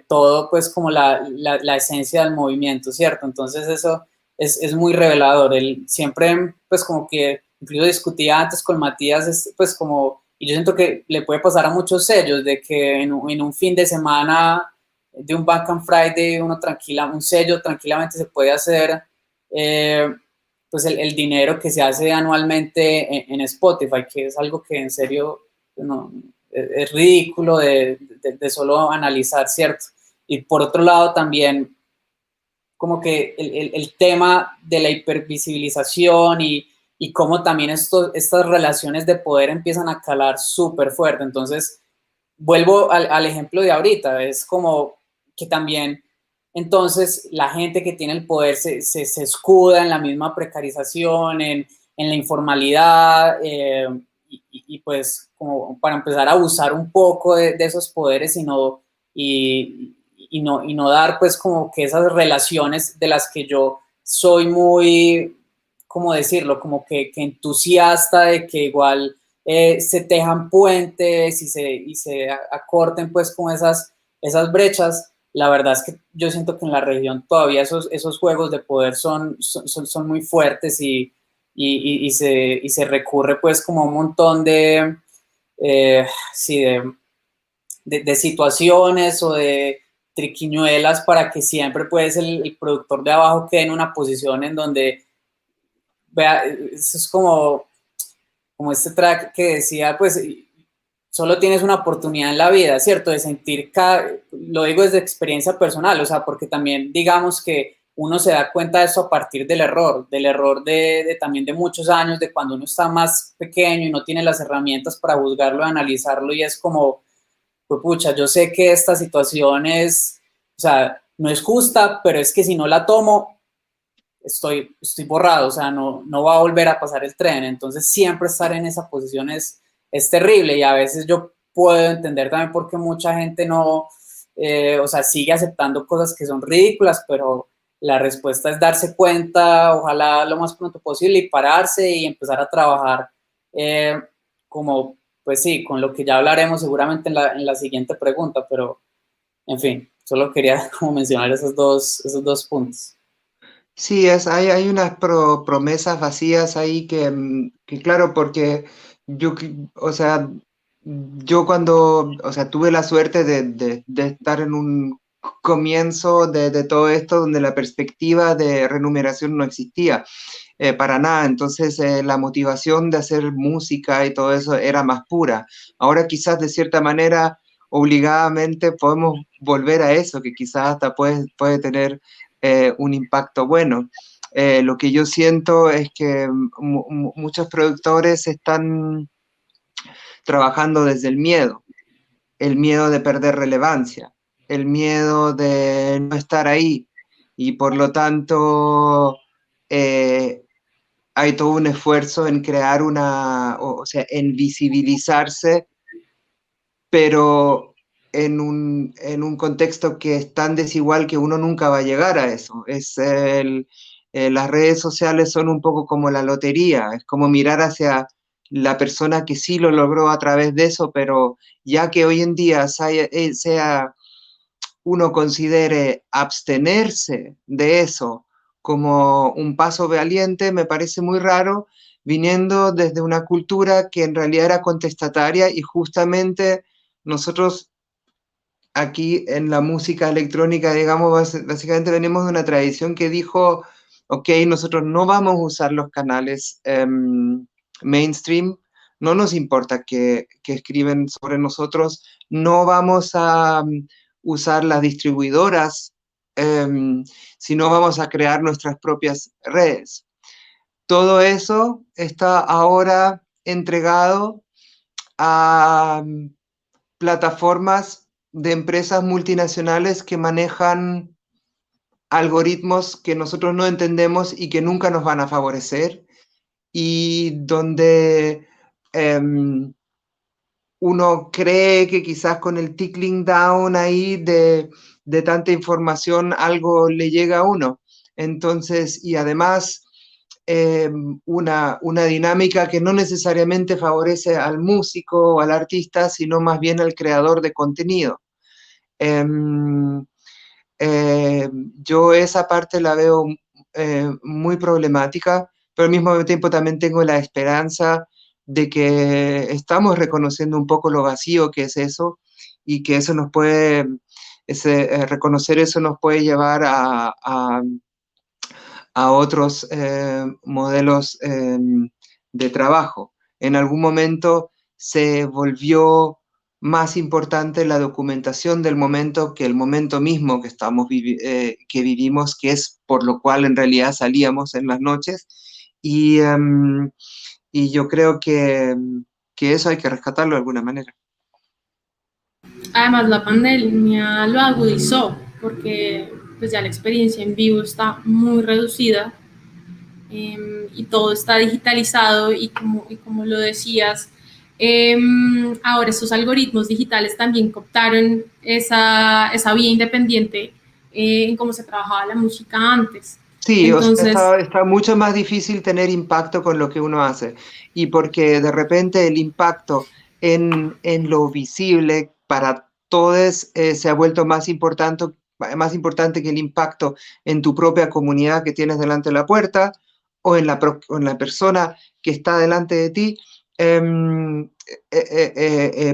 todo, pues, como la esencia del movimiento, ¿cierto? Entonces eso es muy revelador. Él siempre, pues, como que, incluso discutía antes con Matías, pues, como, y yo siento que le puede pasar a muchos sellos, de que en un fin de semana de un Bank and Friday, un sello tranquilamente se puede hacer, pues, el dinero que se hace anualmente en Spotify, que es algo que en serio no, es ridículo de solo analizar, ¿cierto? Y por otro lado también como que el tema de la hipervisibilización y cómo también estas relaciones de poder empiezan a calar súper fuerte. Entonces, vuelvo al ejemplo de ahorita, es como que también entonces la gente que tiene el poder se escuda en la misma precarización, en la informalidad, y pues como para empezar a abusar un poco de esos poderes y no dar pues como que esas relaciones de las que yo soy muy, ¿cómo decirlo? Como que entusiasta de que igual se tejan puentes y se acorten pues con esas brechas. La verdad es que yo siento que en la región todavía esos juegos de poder son muy fuertes y se recurre pues como a un montón sí, de situaciones o de triquiñuelas para que siempre pues el productor de abajo quede en una posición en donde, vea, eso es como este track que decía, pues solo tienes una oportunidad en la vida, ¿cierto? De sentir, lo digo desde experiencia personal, o sea, porque también digamos que uno se da cuenta de eso a partir del error también de muchos años, de cuando uno está más pequeño y no tiene las herramientas para juzgarlo, analizarlo, y es como, pues pucha, yo sé que esta situación o sea, no es justa, pero es que si no la tomo, estoy borrado, o sea, no va a volver a pasar el tren. Entonces siempre estar en esa posición es terrible, y a veces yo puedo entender también por qué mucha gente no, o sea, sigue aceptando cosas que son ridículas, pero la respuesta es darse cuenta, ojalá lo más pronto posible, y pararse y empezar a trabajar como, pues sí, con lo que ya hablaremos seguramente en la siguiente pregunta, pero en fin, solo quería como mencionar esos dos puntos. Sí, hay unas promesas vacías ahí que claro, porque o sea, yo cuando, o sea, tuve la suerte de estar en un comienzo de todo esto donde la perspectiva de remuneración no existía para nada, entonces la motivación de hacer música y todo eso era más pura. Ahora quizás de cierta manera, obligadamente podemos volver a eso, que quizás hasta puede tener un impacto bueno. Lo que yo siento es que muchos productores están trabajando desde el miedo de perder relevancia, el miedo de no estar ahí, y por lo tanto hay todo un esfuerzo en crear o sea, en visibilizarse, pero en un contexto que es tan desigual que uno nunca va a llegar a eso. Las redes sociales son un poco como la lotería, es como mirar hacia la persona que sí lo logró a través de eso, pero ya que hoy en día uno considere abstenerse de eso como un paso valiente, me parece muy raro, viniendo desde una cultura que en realidad era contestataria, y justamente nosotros aquí en la música electrónica, digamos, básicamente venimos de una tradición que dijo, ok, nosotros no vamos a usar los canales mainstream, no nos importa que escriben sobre nosotros, no vamos a usar las distribuidoras, sino vamos a crear nuestras propias redes. Todo eso está ahora entregado a plataformas de empresas multinacionales que manejan algoritmos que nosotros no entendemos y que nunca nos van a favorecer, y donde uno cree que quizás con el tickling down ahí de tanta información algo le llega a uno. Entonces, y además una dinámica que no necesariamente favorece al músico o al artista, sino más bien al creador de contenido. Yo esa parte la veo muy problemática, pero al mismo tiempo también tengo la esperanza de que estamos reconociendo un poco lo vacío que es eso y que eso nos puede, reconocer eso nos puede llevar a otros modelos de trabajo. En algún momento se volvió más importante la documentación del momento que el momento mismo que que vivimos, que es por lo cual en realidad salíamos en las noches. Y yo creo que eso hay que rescatarlo de alguna manera. Además, la pandemia lo agudizó porque pues ya la experiencia en vivo está muy reducida y todo está digitalizado y como lo decías, ahora estos algoritmos digitales también cooptaron esa vía independiente en cómo se trabajaba la música antes. Sí, o sea, Entonces, está mucho más difícil tener impacto con lo que uno hace. Y porque de repente el impacto en lo visible para todos se ha vuelto más importante que el impacto en tu propia comunidad que tienes delante de la puerta o o en la persona que está delante de ti.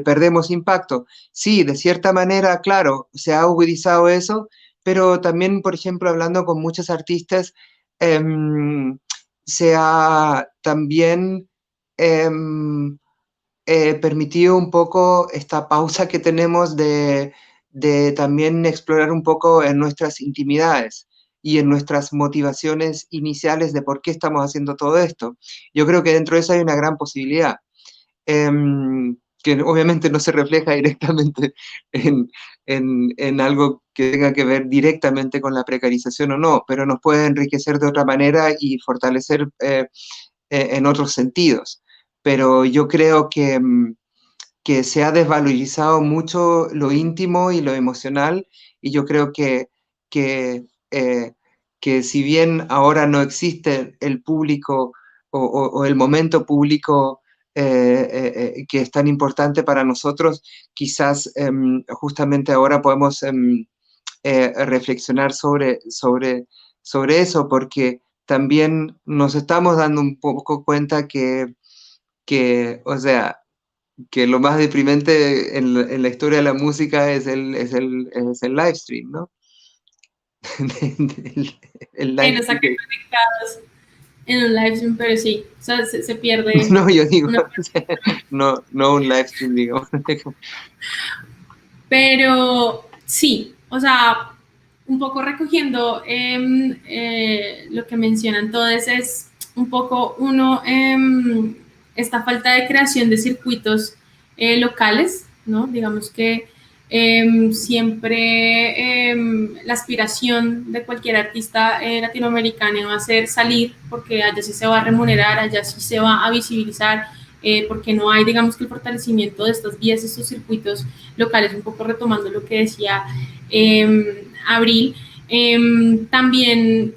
Perdemos impacto. Sí, de cierta manera, claro, se ha agudizado eso, pero también, por ejemplo, hablando con muchos artistas, em, se ha también em, permitido un poco esta pausa que tenemos de también explorar un poco en nuestras intimidades y en nuestras motivaciones iniciales de por qué estamos haciendo todo esto. Yo creo que dentro de eso hay una gran posibilidad que obviamente no se refleja directamente en algo que tenga que ver directamente con la precarización o no, pero nos puede enriquecer de otra manera y fortalecer en otros sentidos. Pero yo creo que se ha desvalorizado mucho lo íntimo y lo emocional, y yo creo que, eh, que si bien ahora no existe el público o el momento público que es tan importante para nosotros, quizás justamente ahora podemos reflexionar sobre eso, porque también nos estamos dando un poco cuenta o sea, que lo más deprimente en la historia de la música es el live stream, ¿no? El que live nos sacan stream. conectados en un live stream, pero sí, o sea, se pierde No, yo digo, una. no un live stream, digamos. Pero sí, o sea, un poco recogiendo lo que mencionan todos es un poco uno, esta falta de creación de circuitos locales, ¿no? Digamos que siempre la aspiración de cualquier artista latinoamericano va a ser salir porque allá sí se va a remunerar, allá sí se va a visibilizar, porque no hay, digamos que el fortalecimiento de estas vías, estos circuitos locales, un poco retomando lo que decía Abril. También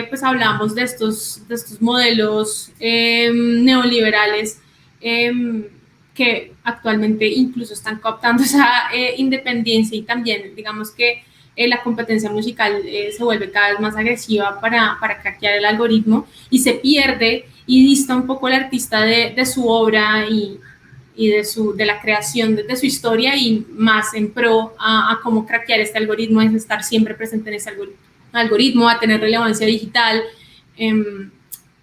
pues hablamos de estos modelos neoliberales que actualmente incluso están cooptando esa independencia y también digamos que la competencia musical se vuelve cada vez más agresiva para craquear el algoritmo y se pierde y dista un poco el artista de su obra y de la creación de su historia y más en pro a cómo craquear este algoritmo, es estar siempre presente en ese algoritmo, a tener relevancia digital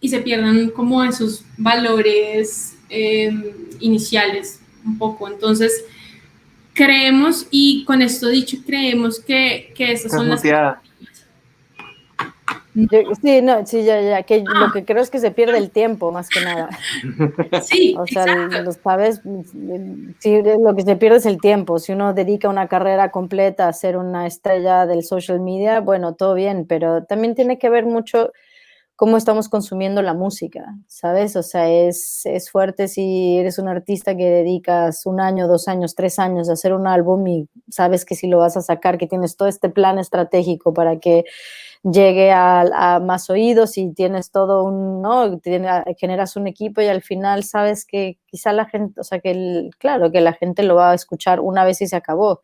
y se pierden como esos valores iniciales un poco. Entonces, creemos, y con esto dicho, creemos que esas Estás son las... muteada. Sí, no, sí, ya, que lo que creo es que se pierde el tiempo, más que nada. Sí, O sea, exacto. sabes, sí, lo que se pierde es el tiempo. Si uno dedica una carrera completa a ser una estrella del social media, bueno, todo bien, pero también tiene que ver mucho cómo estamos consumiendo la música, ¿sabes? O sea, es fuerte si eres un artista que dedicas 1 año, 2 años, 3 años a hacer un álbum y sabes que si lo vas a sacar, que tienes todo este plan estratégico para que llegue a más oídos y tienes todo ¿no? Generas un equipo y al final sabes que quizá la gente, o sea, claro, que la gente lo va a escuchar una vez y se acabó.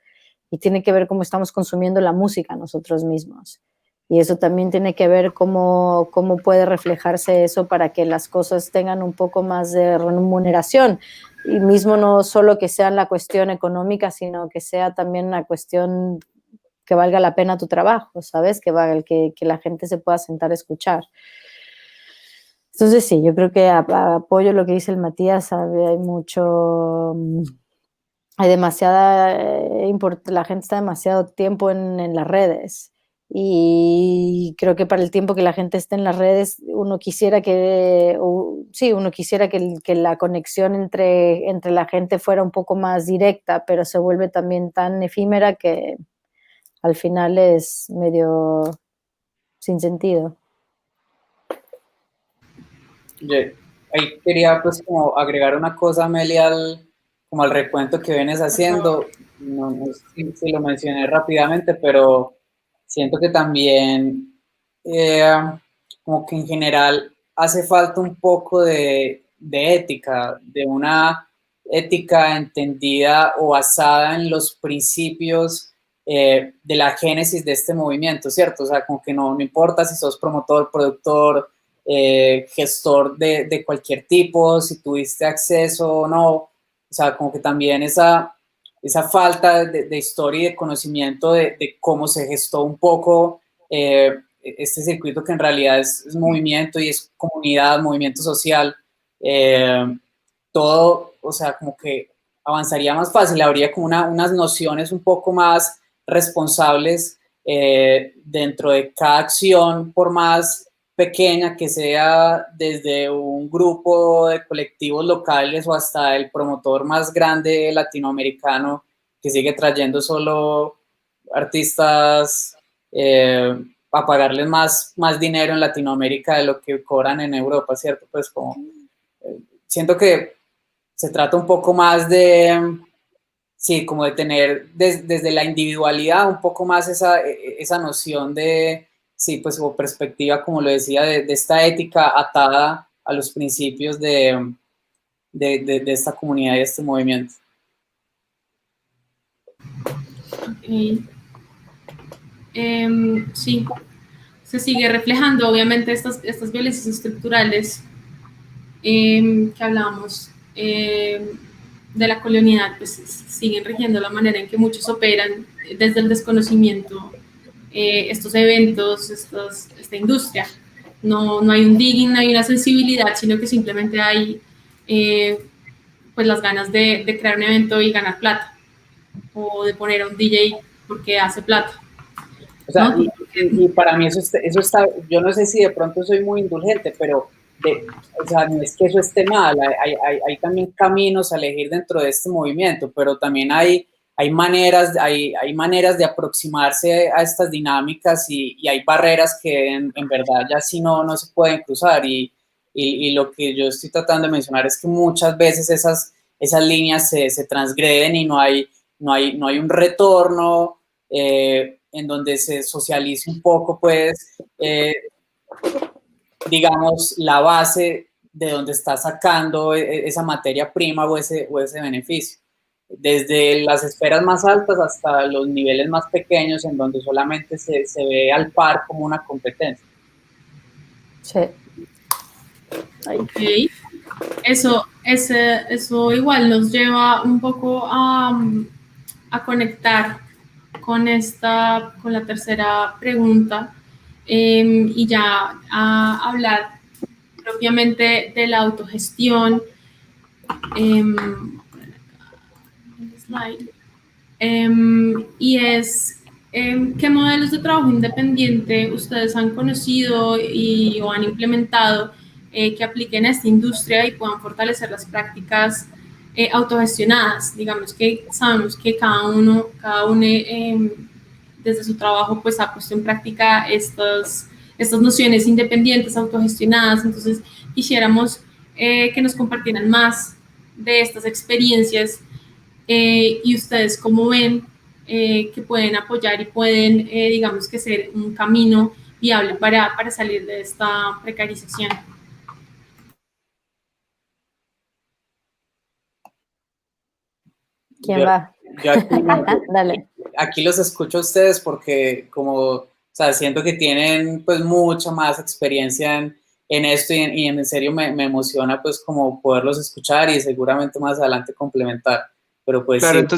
Y tiene que ver cómo estamos consumiendo la música nosotros mismos. Y eso también tiene que ver cómo puede reflejarse eso para que las cosas tengan un poco más de remuneración. Y mismo no solo que sea la cuestión económica, sino que sea también una cuestión que valga la pena tu trabajo, ¿sabes? Que la gente se pueda sentar a escuchar. Entonces sí, yo creo que apoyo lo que dice el Matías, hay mucho... Hay la gente está demasiado tiempo en las redes y creo que para el tiempo que la gente esté en las redes uno quisiera que la conexión entre la gente fuera un poco más directa, pero se vuelve también tan efímera que al final es medio sin sentido. Yo ahí quería pues como agregar una cosa, Amelia, como al recuento que vienes haciendo. No sé si lo mencioné rápidamente, pero siento que también como que en general hace falta un poco de ética, de una ética entendida o basada en los principios de la génesis de este movimiento, ¿cierto? O sea, como que no importa si sos promotor, productor, gestor de cualquier tipo, si tuviste acceso o no, o sea, como que también esa falta de historia y de conocimiento de cómo se gestó un poco este circuito que en realidad es movimiento y es comunidad, movimiento social, todo, o sea, como que avanzaría más fácil, habría como unas nociones un poco más responsables dentro de cada acción, por más pequeña que sea, desde un grupo de colectivos locales o hasta el promotor más grande latinoamericano que sigue trayendo solo artistas a pagarles más dinero en Latinoamérica de lo que cobran en Europa, ¿cierto? Pues como siento que se trata un poco más de, sí, como de tener desde la individualidad un poco más esa noción de, sí, pues o perspectiva, como lo decía, de esta ética atada a los principios de esta comunidad y este movimiento. Okay. Sí, se sigue reflejando obviamente estas violencias estructurales que hablábamos de la colonialidad, pues siguen rigiendo la manera en que muchos operan desde el desconocimiento estos eventos, esta industria. No hay un digging, no hay una sensibilidad, sino que simplemente hay pues las ganas de crear un evento y ganar plata, o de poner a un DJ porque hace plata. O sea, ¿no? Y para mí eso está, yo no sé si de pronto soy muy indulgente, pero o sea, no es que eso esté mal, hay también caminos a elegir dentro de este movimiento, pero también hay maneras de aproximarse a estas dinámicas y hay barreras que en verdad ya sí no se pueden cruzar y lo que yo estoy tratando de mencionar es que muchas veces esas líneas se transgreden y no hay un retorno en donde se socialice un poco, pues, digamos, la base de donde está sacando esa materia prima o ese beneficio. Desde las esferas más altas hasta los niveles más pequeños, en donde solamente se ve al par como una competencia. Sí. Ok. Eso igual nos lleva un poco a conectar con la tercera pregunta y ya a hablar propiamente de la autogestión. Y es ¿qué modelos de trabajo independiente ustedes han conocido o han implementado que apliquen a esta industria y puedan fortalecer las prácticas autogestionadas? Digamos que sabemos que cada uno desde su trabajo pues ha puesto en práctica estos estas nociones independientes, autogestionadas. Entonces, quisiéramos que nos compartieran más de estas experiencias y ustedes cómo ven que pueden apoyar y pueden, digamos que ser un camino viable para salir de esta precarización. ¿Quién va? Yo aquí, Dale. aquí los escucho a ustedes porque como, o sea, siento que tienen pues mucha más experiencia en esto y en serio me emociona pues como poderlos escuchar y seguramente más adelante complementar. Pero pues Claro, sí.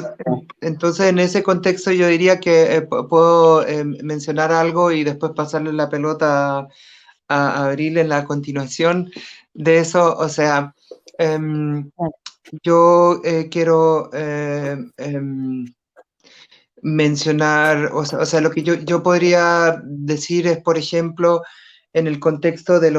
entonces en ese contexto yo diría que puedo mencionar algo y después pasarle la pelota a Abril en la continuación de eso. O sea, yo quiero mencionar, o sea, lo que yo podría decir es, por ejemplo, en el contexto de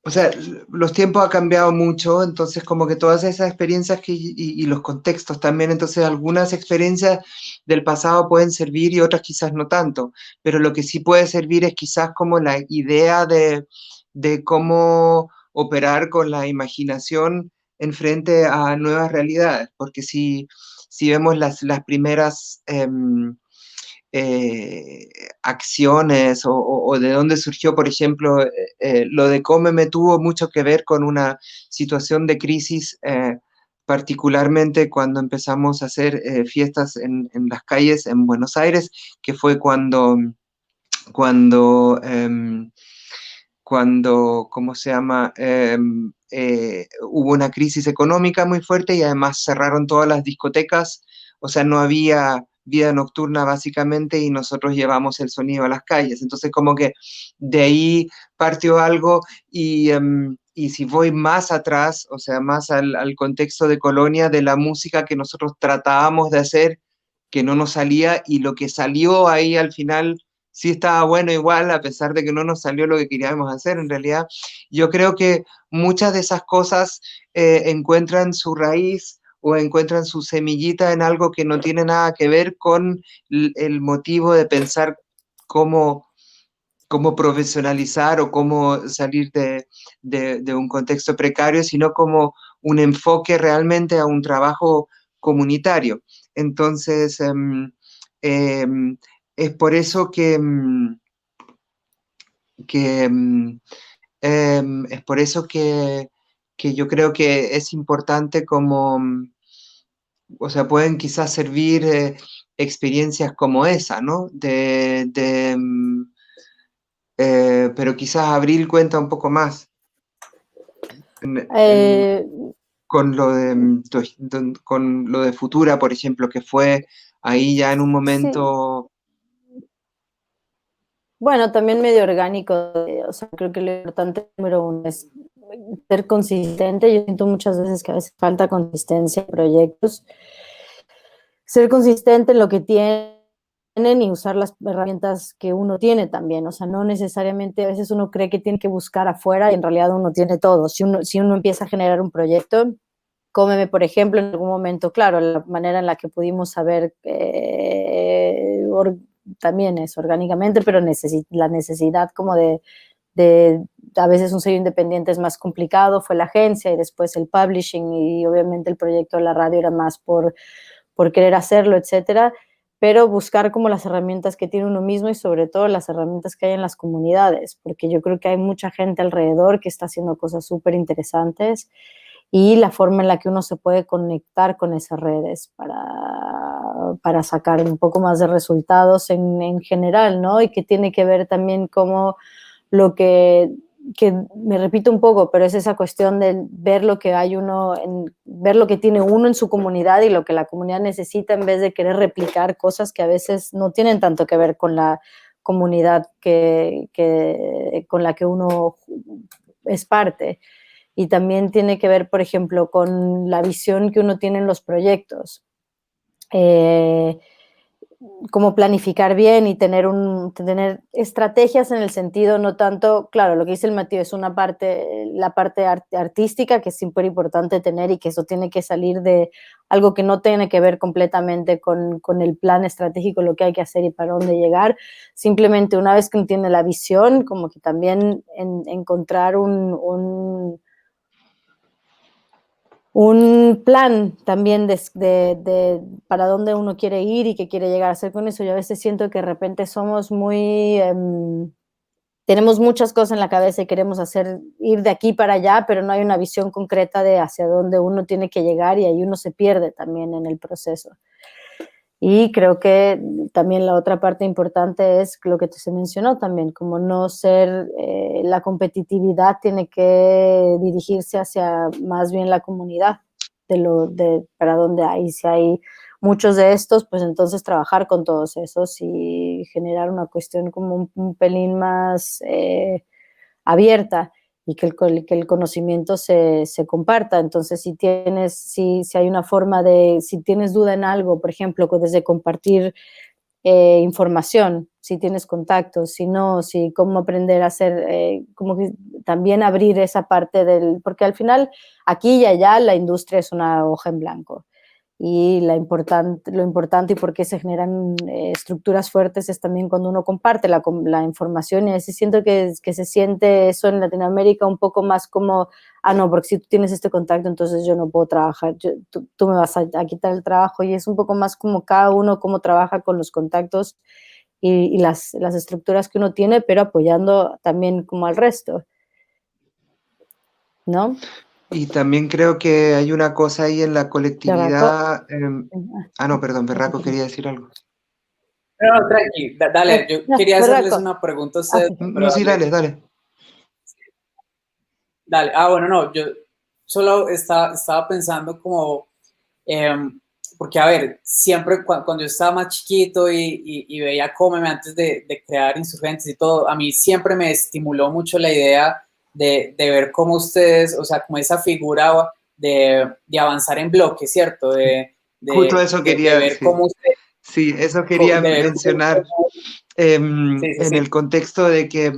o sea, los tiempos han cambiado mucho, entonces como que todas esas experiencias y los contextos también, entonces algunas experiencias del pasado pueden servir y otras quizás no tanto, pero lo que sí puede servir es quizás como la idea de cómo operar con la imaginación en frente a nuevas realidades, porque si vemos las primeras acciones o de dónde surgió, por ejemplo, lo de Cómeme tuvo mucho que ver con una situación de crisis, particularmente cuando empezamos a hacer fiestas en las calles en Buenos Aires, que fue cuando, ¿cómo se llama? Hubo una crisis económica muy fuerte y además cerraron todas las discotecas, o sea, no había vida nocturna básicamente y nosotros llevamos el sonido a las calles. Entonces, como que de ahí partió algo y si voy más atrás, o sea, más al contexto de Colonia, de la música que nosotros tratábamos de hacer, que no nos salía y lo que salió ahí al final sí estaba bueno igual, a pesar de que no nos salió lo que queríamos hacer. En realidad, yo creo que muchas de esas cosas encuentran su raíz o encuentran su semillita en algo que no tiene nada que ver con el motivo de pensar cómo, cómo profesionalizar o cómo salir de un contexto precario, sino como un enfoque realmente a un trabajo comunitario. Entonces, es por eso que es por eso que yo creo que es importante como, o sea, pueden quizás servir experiencias como esa, ¿no? Pero quizás Abril cuenta un poco más Eh, con lo con lo de Futura, por ejemplo, que fue ahí ya en un sí, momento. bueno, también medio orgánico, o sea, creo que lo importante número uno es ser consistente. Yo siento muchas veces que a veces falta consistencia en proyectos, ser consistente en lo que tienen y usar las herramientas que uno tiene también, o sea, no necesariamente, a veces uno cree que tiene que buscar afuera y en realidad uno tiene todo. Si uno empieza a generar un proyecto, Cómeme, por ejemplo, en algún momento, claro, la manera en la que pudimos saber también es orgánicamente, pero la necesidad como de, a veces un sello independiente es más complicado, fue la agencia y después el publishing y obviamente el proyecto de la radio era más por querer hacerlo, etcétera, pero buscar como las herramientas que tiene uno mismo y sobre todo las herramientas que hay en las comunidades, porque yo creo que hay mucha gente alrededor que está haciendo cosas súper interesantes y la forma en la que uno se puede conectar con esas redes para sacar un poco más de resultados en general, ¿no? Y que tiene que ver también como lo que me repito un poco, pero es esa cuestión de ver lo que hay uno, ver lo que tiene uno en su comunidad y lo que la comunidad necesita en vez de querer replicar cosas que a veces no tienen tanto que ver con la comunidad con la que uno es parte. Y también tiene que ver, por ejemplo, con la visión que uno tiene en los proyectos. como planificar bien y tener estrategias en el sentido, no tanto, claro, lo que dice el Mateo es una parte, la parte artística que es súper importante tener y que eso tiene que salir de algo que no tiene que ver completamente con el plan estratégico, lo que hay que hacer y para dónde llegar. Simplemente una vez que uno tiene la visión, como que también encontrar un plan también para dónde uno quiere ir y qué quiere llegar a hacer con eso. Yo a veces siento que de repente somos muy, tenemos muchas cosas en la cabeza y queremos ir de aquí para allá, pero no hay una visión concreta de hacia dónde uno tiene que llegar y ahí uno se pierde también en el proceso. Y creo que también la otra parte importante es lo que se mencionó también, como no ser, la competitividad tiene que dirigirse hacia más bien la comunidad, para donde hay, si hay muchos de estos, pues entonces trabajar con todos esos y generar una cuestión como un pelín más abierta y que el conocimiento se comparta. Entonces, si hay una forma si tienes duda en algo, por ejemplo, desde compartir información, si tienes contactos, si no, cómo aprender a hacer, como que también abrir esa parte porque al final, aquí y allá, la industria es una hoja en blanco. Y lo importante y por qué se generan estructuras fuertes es también cuando uno comparte la información, y a veces siento que se siente eso en Latinoamérica un poco más como, no, porque si tú tienes este contacto, entonces yo no puedo trabajar, tú me vas a quitar el trabajo, y es un poco más como cada uno cómo trabaja con los contactos y las estructuras que uno tiene, pero apoyando también como al resto, ¿no? Y también creo que hay una cosa ahí en la Berraco. colectividad. No, perdón, Berraco quería decir algo. No, tranqui, dale, yo No, quería hacerles Berraco. una pregunta a ustedes, Sí. pero No, sí, dale, dale. dale. Bueno, no, yo solo estaba pensando como, porque a ver, siempre cuando yo estaba más chiquito y veía Cómeme antes de crear Insurgentes y todo, a mí siempre me estimuló mucho la idea de ver cómo ustedes, o sea, como esa figura de avanzar en bloque, ¿cierto? Justo eso De quería, ver sí. cómo usted, Sí, eso quería de ver mencionar sí, sí, en sí. el contexto de que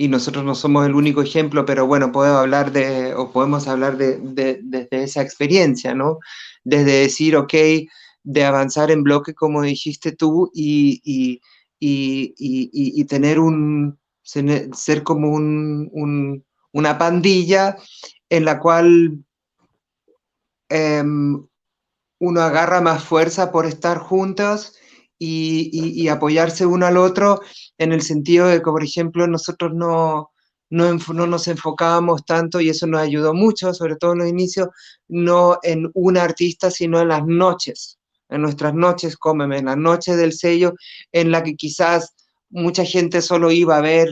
y nosotros no somos el único ejemplo, pero bueno, podemos hablar desde esa experiencia, ¿no? Desde decir, ok, de avanzar en bloque, como dijiste tú, y tener ser como una pandilla en la cual uno agarra más fuerza por estar juntos y apoyarse uno al otro, en el sentido de que, por ejemplo, nosotros no nos enfocábamos tanto, y eso nos ayudó mucho, sobre todo en los inicios, no en un artista, sino en las noches, en nuestras noches, Cómeme, en las noches del sello, en la que quizás mucha gente solo iba a ver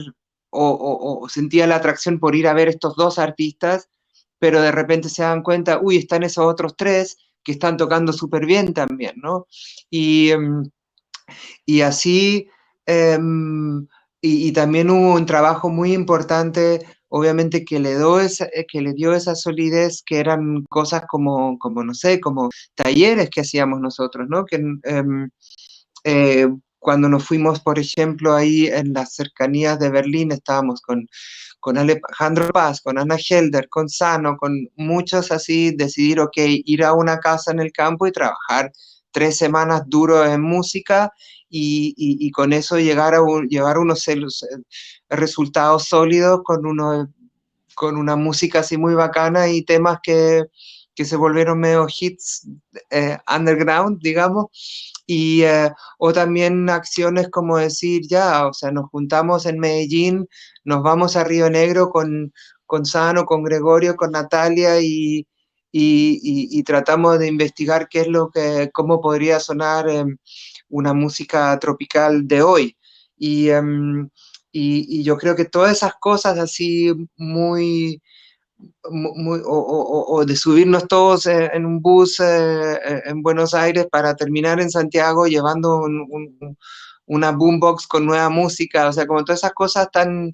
o sentía la atracción por ir a ver estos dos artistas, pero de repente se dan cuenta, uy, están esos otros tres que están tocando súper bien también, ¿no? Y, y así, y también hubo un trabajo muy importante, obviamente, que le dio esa solidez, que eran cosas como no sé, como talleres que hacíamos nosotros, ¿no? Que, cuando nos fuimos, por ejemplo, ahí en las cercanías de Berlín, estábamos con Alejandro Paz, con Ana Helder, con Sano, con muchos así, decidir, ok, ir a una casa en el campo y trabajar 3 semanas duro en música y con eso llevar unos resultados sólidos con una música así muy bacana y temas que se volvieron medio hits underground, digamos, o también acciones como decir, ya, o sea, nos juntamos en Medellín, nos vamos a Río Negro con Sano, con Gregorio, con Natalia y tratamos de investigar cómo podría sonar una música tropical de hoy. Y, y yo creo que todas esas cosas así o de subirnos todos en un bus en Buenos Aires para terminar en Santiago llevando una boombox con nueva música, o sea, como todas esas cosas tan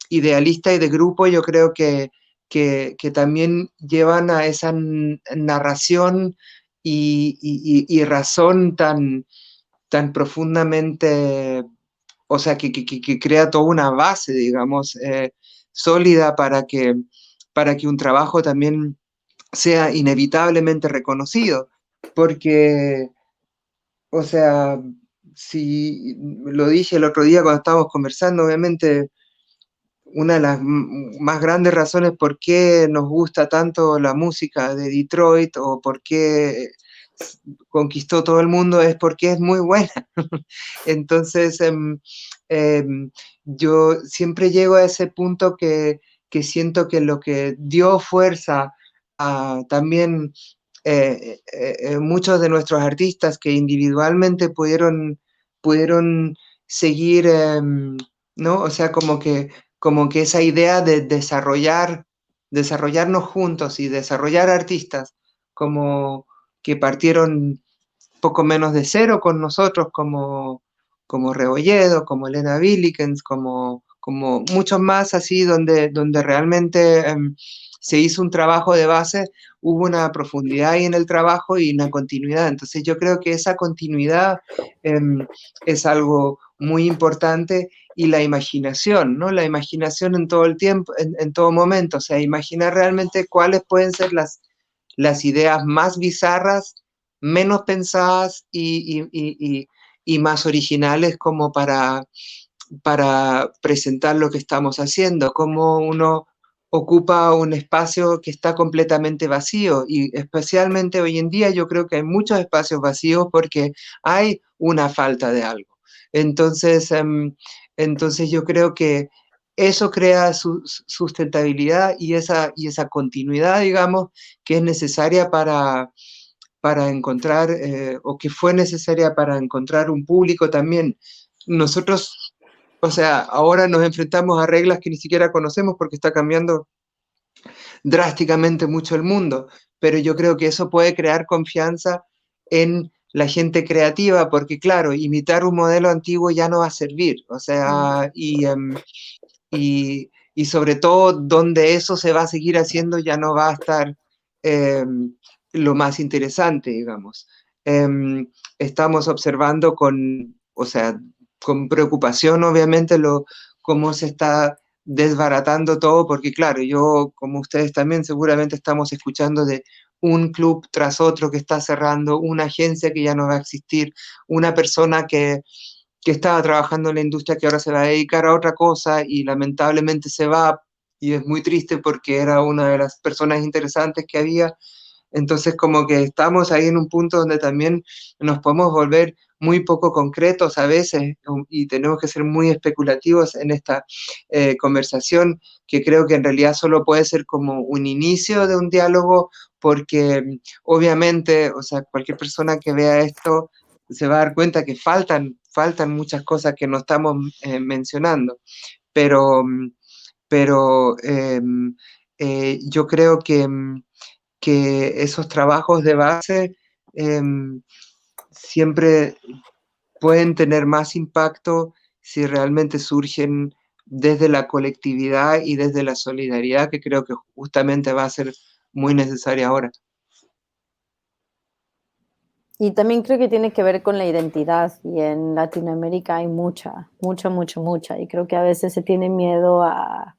idealistas y de grupo, yo creo que que también llevan a esa narración y razón tan profundamente, o sea, que crea toda una base, digamos, sólida para que un trabajo también sea inevitablemente reconocido. Porque, o sea, si lo dije el otro día cuando estábamos conversando, obviamente una de las más grandes razones por qué nos gusta tanto la música de Detroit o por qué conquistó todo el mundo es porque es muy buena. Entonces, yo siempre llego a ese punto que siento que lo que dio fuerza a también muchos de nuestros artistas que individualmente pudieron seguir, ¿no? O sea, como que esa idea de desarrollarnos juntos y desarrollar artistas como que partieron poco menos de cero con nosotros, como Rebolledo, como Elena Willikens, como muchos más así, donde realmente se hizo un trabajo de base, hubo una profundidad ahí en el trabajo y una continuidad. Entonces yo creo que esa continuidad es algo muy importante y la imaginación, ¿no? La imaginación en todo el tiempo, en todo momento, o sea, imaginar realmente cuáles pueden ser las ideas más bizarras, menos pensadas y más originales como para presentar lo que estamos haciendo, como uno ocupa un espacio que está completamente vacío y especialmente hoy en día yo creo que hay muchos espacios vacíos porque hay una falta de algo. Entonces, entonces yo creo que eso crea sustentabilidad y esa continuidad, digamos, que es necesaria para encontrar, o que fue necesaria para encontrar un público también. Nosotros, o sea, ahora nos enfrentamos a reglas que ni siquiera conocemos porque está cambiando drásticamente mucho el mundo, pero yo creo que eso puede crear confianza en la gente creativa, porque claro, imitar un modelo antiguo ya no va a servir, o sea, y sobre todo donde eso se va a seguir haciendo ya no va a estar lo más interesante, digamos. Estamos observando o sea, con preocupación, obviamente, cómo se está desbaratando todo, porque claro, yo, como ustedes también, seguramente estamos escuchando de un club tras otro que está cerrando, una agencia que ya no va a existir, una persona que estaba trabajando en la industria que ahora se va a dedicar a otra cosa y lamentablemente se va y es muy triste porque era una de las personas interesantes que había. Entonces como que estamos ahí en un punto donde también nos podemos volver muy poco concretos a veces y tenemos que ser muy especulativos en esta conversación que creo que en realidad solo puede ser como un inicio de un diálogo porque obviamente, o sea, cualquier persona que vea esto se va a dar cuenta que faltan muchas cosas que no estamos mencionando, pero, pero yo creo que esos trabajos de base siempre pueden tener más impacto si realmente surgen desde la colectividad y desde la solidaridad, que creo que justamente va a ser muy necesaria ahora. Y también creo que tiene que ver con la identidad y en Latinoamérica hay mucha. Y creo que a veces se tiene miedo a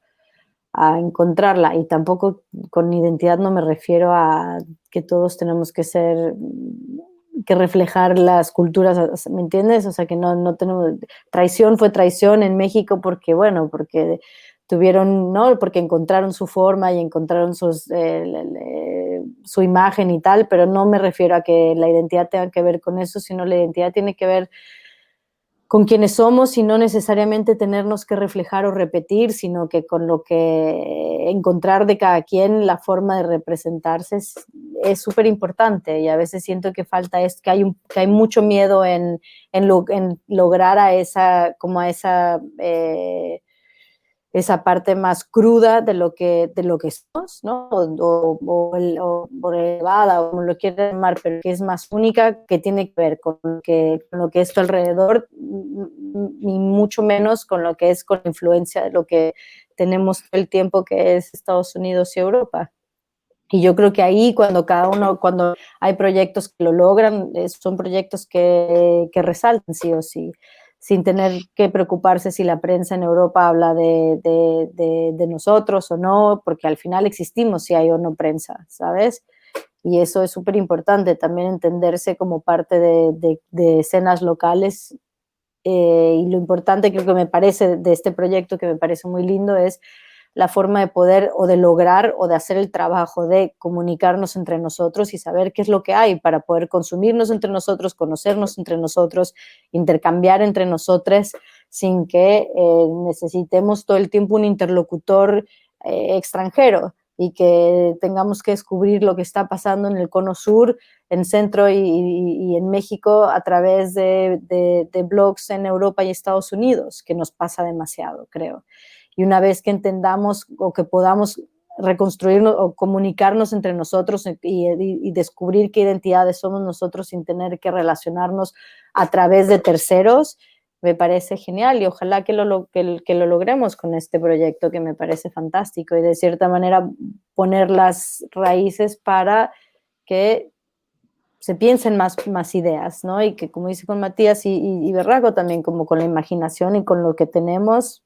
encontrarla y tampoco con identidad no me refiero a que todos tenemos que reflejar las culturas, ¿me entiendes? O sea, que no tenemos, traición fue traición en México porque, bueno, porque tuvieron, ¿no? Porque encontraron su forma y encontraron su imagen y tal, pero no me refiero a que la identidad tenga que ver con eso, sino la identidad tiene que ver con quienes somos y no necesariamente tenernos que reflejar o repetir, sino que con lo que encontrar de cada quien la forma de representarse es súper importante y a veces siento que falta que hay mucho miedo en lograr esa parte más cruda de lo que somos, ¿no? O elevada, o como lo quieras llamar, pero que es más única, que tiene que ver con lo que es tu alrededor, y mucho menos con lo que es con la influencia de lo que te tenemos todo el tiempo, que es Estados Unidos y Europa. Y yo creo que ahí cuando hay proyectos que lo logran, son proyectos que resaltan sí o sí, sin tener que preocuparse si la prensa en Europa habla de nosotros o no, porque al final existimos si hay o no prensa, ¿sabes? Y eso es súper importante, también entenderse como parte de escenas locales. Y lo importante, creo que me parece, de este proyecto, que me parece muy lindo, es la forma de poder o de lograr o de hacer el trabajo de comunicarnos entre nosotros y saber qué es lo que hay para poder consumirnos entre nosotros, conocernos entre nosotros, intercambiar entre nosotros, sin que necesitemos todo el tiempo un interlocutor extranjero y que tengamos que descubrir lo que está pasando en el cono sur, en Centro y en México a través de blogs en Europa y Estados Unidos, que nos pasa demasiado, creo. Y una vez que entendamos o que podamos reconstruirnos o comunicarnos entre nosotros y descubrir qué identidades somos nosotros sin tener que relacionarnos a través de terceros, me parece genial y ojalá que lo logremos con este proyecto, que me parece fantástico, y de cierta manera poner las raíces para que se piensen más ideas, ¿no? Y que, como dice con Matías y Berraco también, como con la imaginación y con lo que tenemos,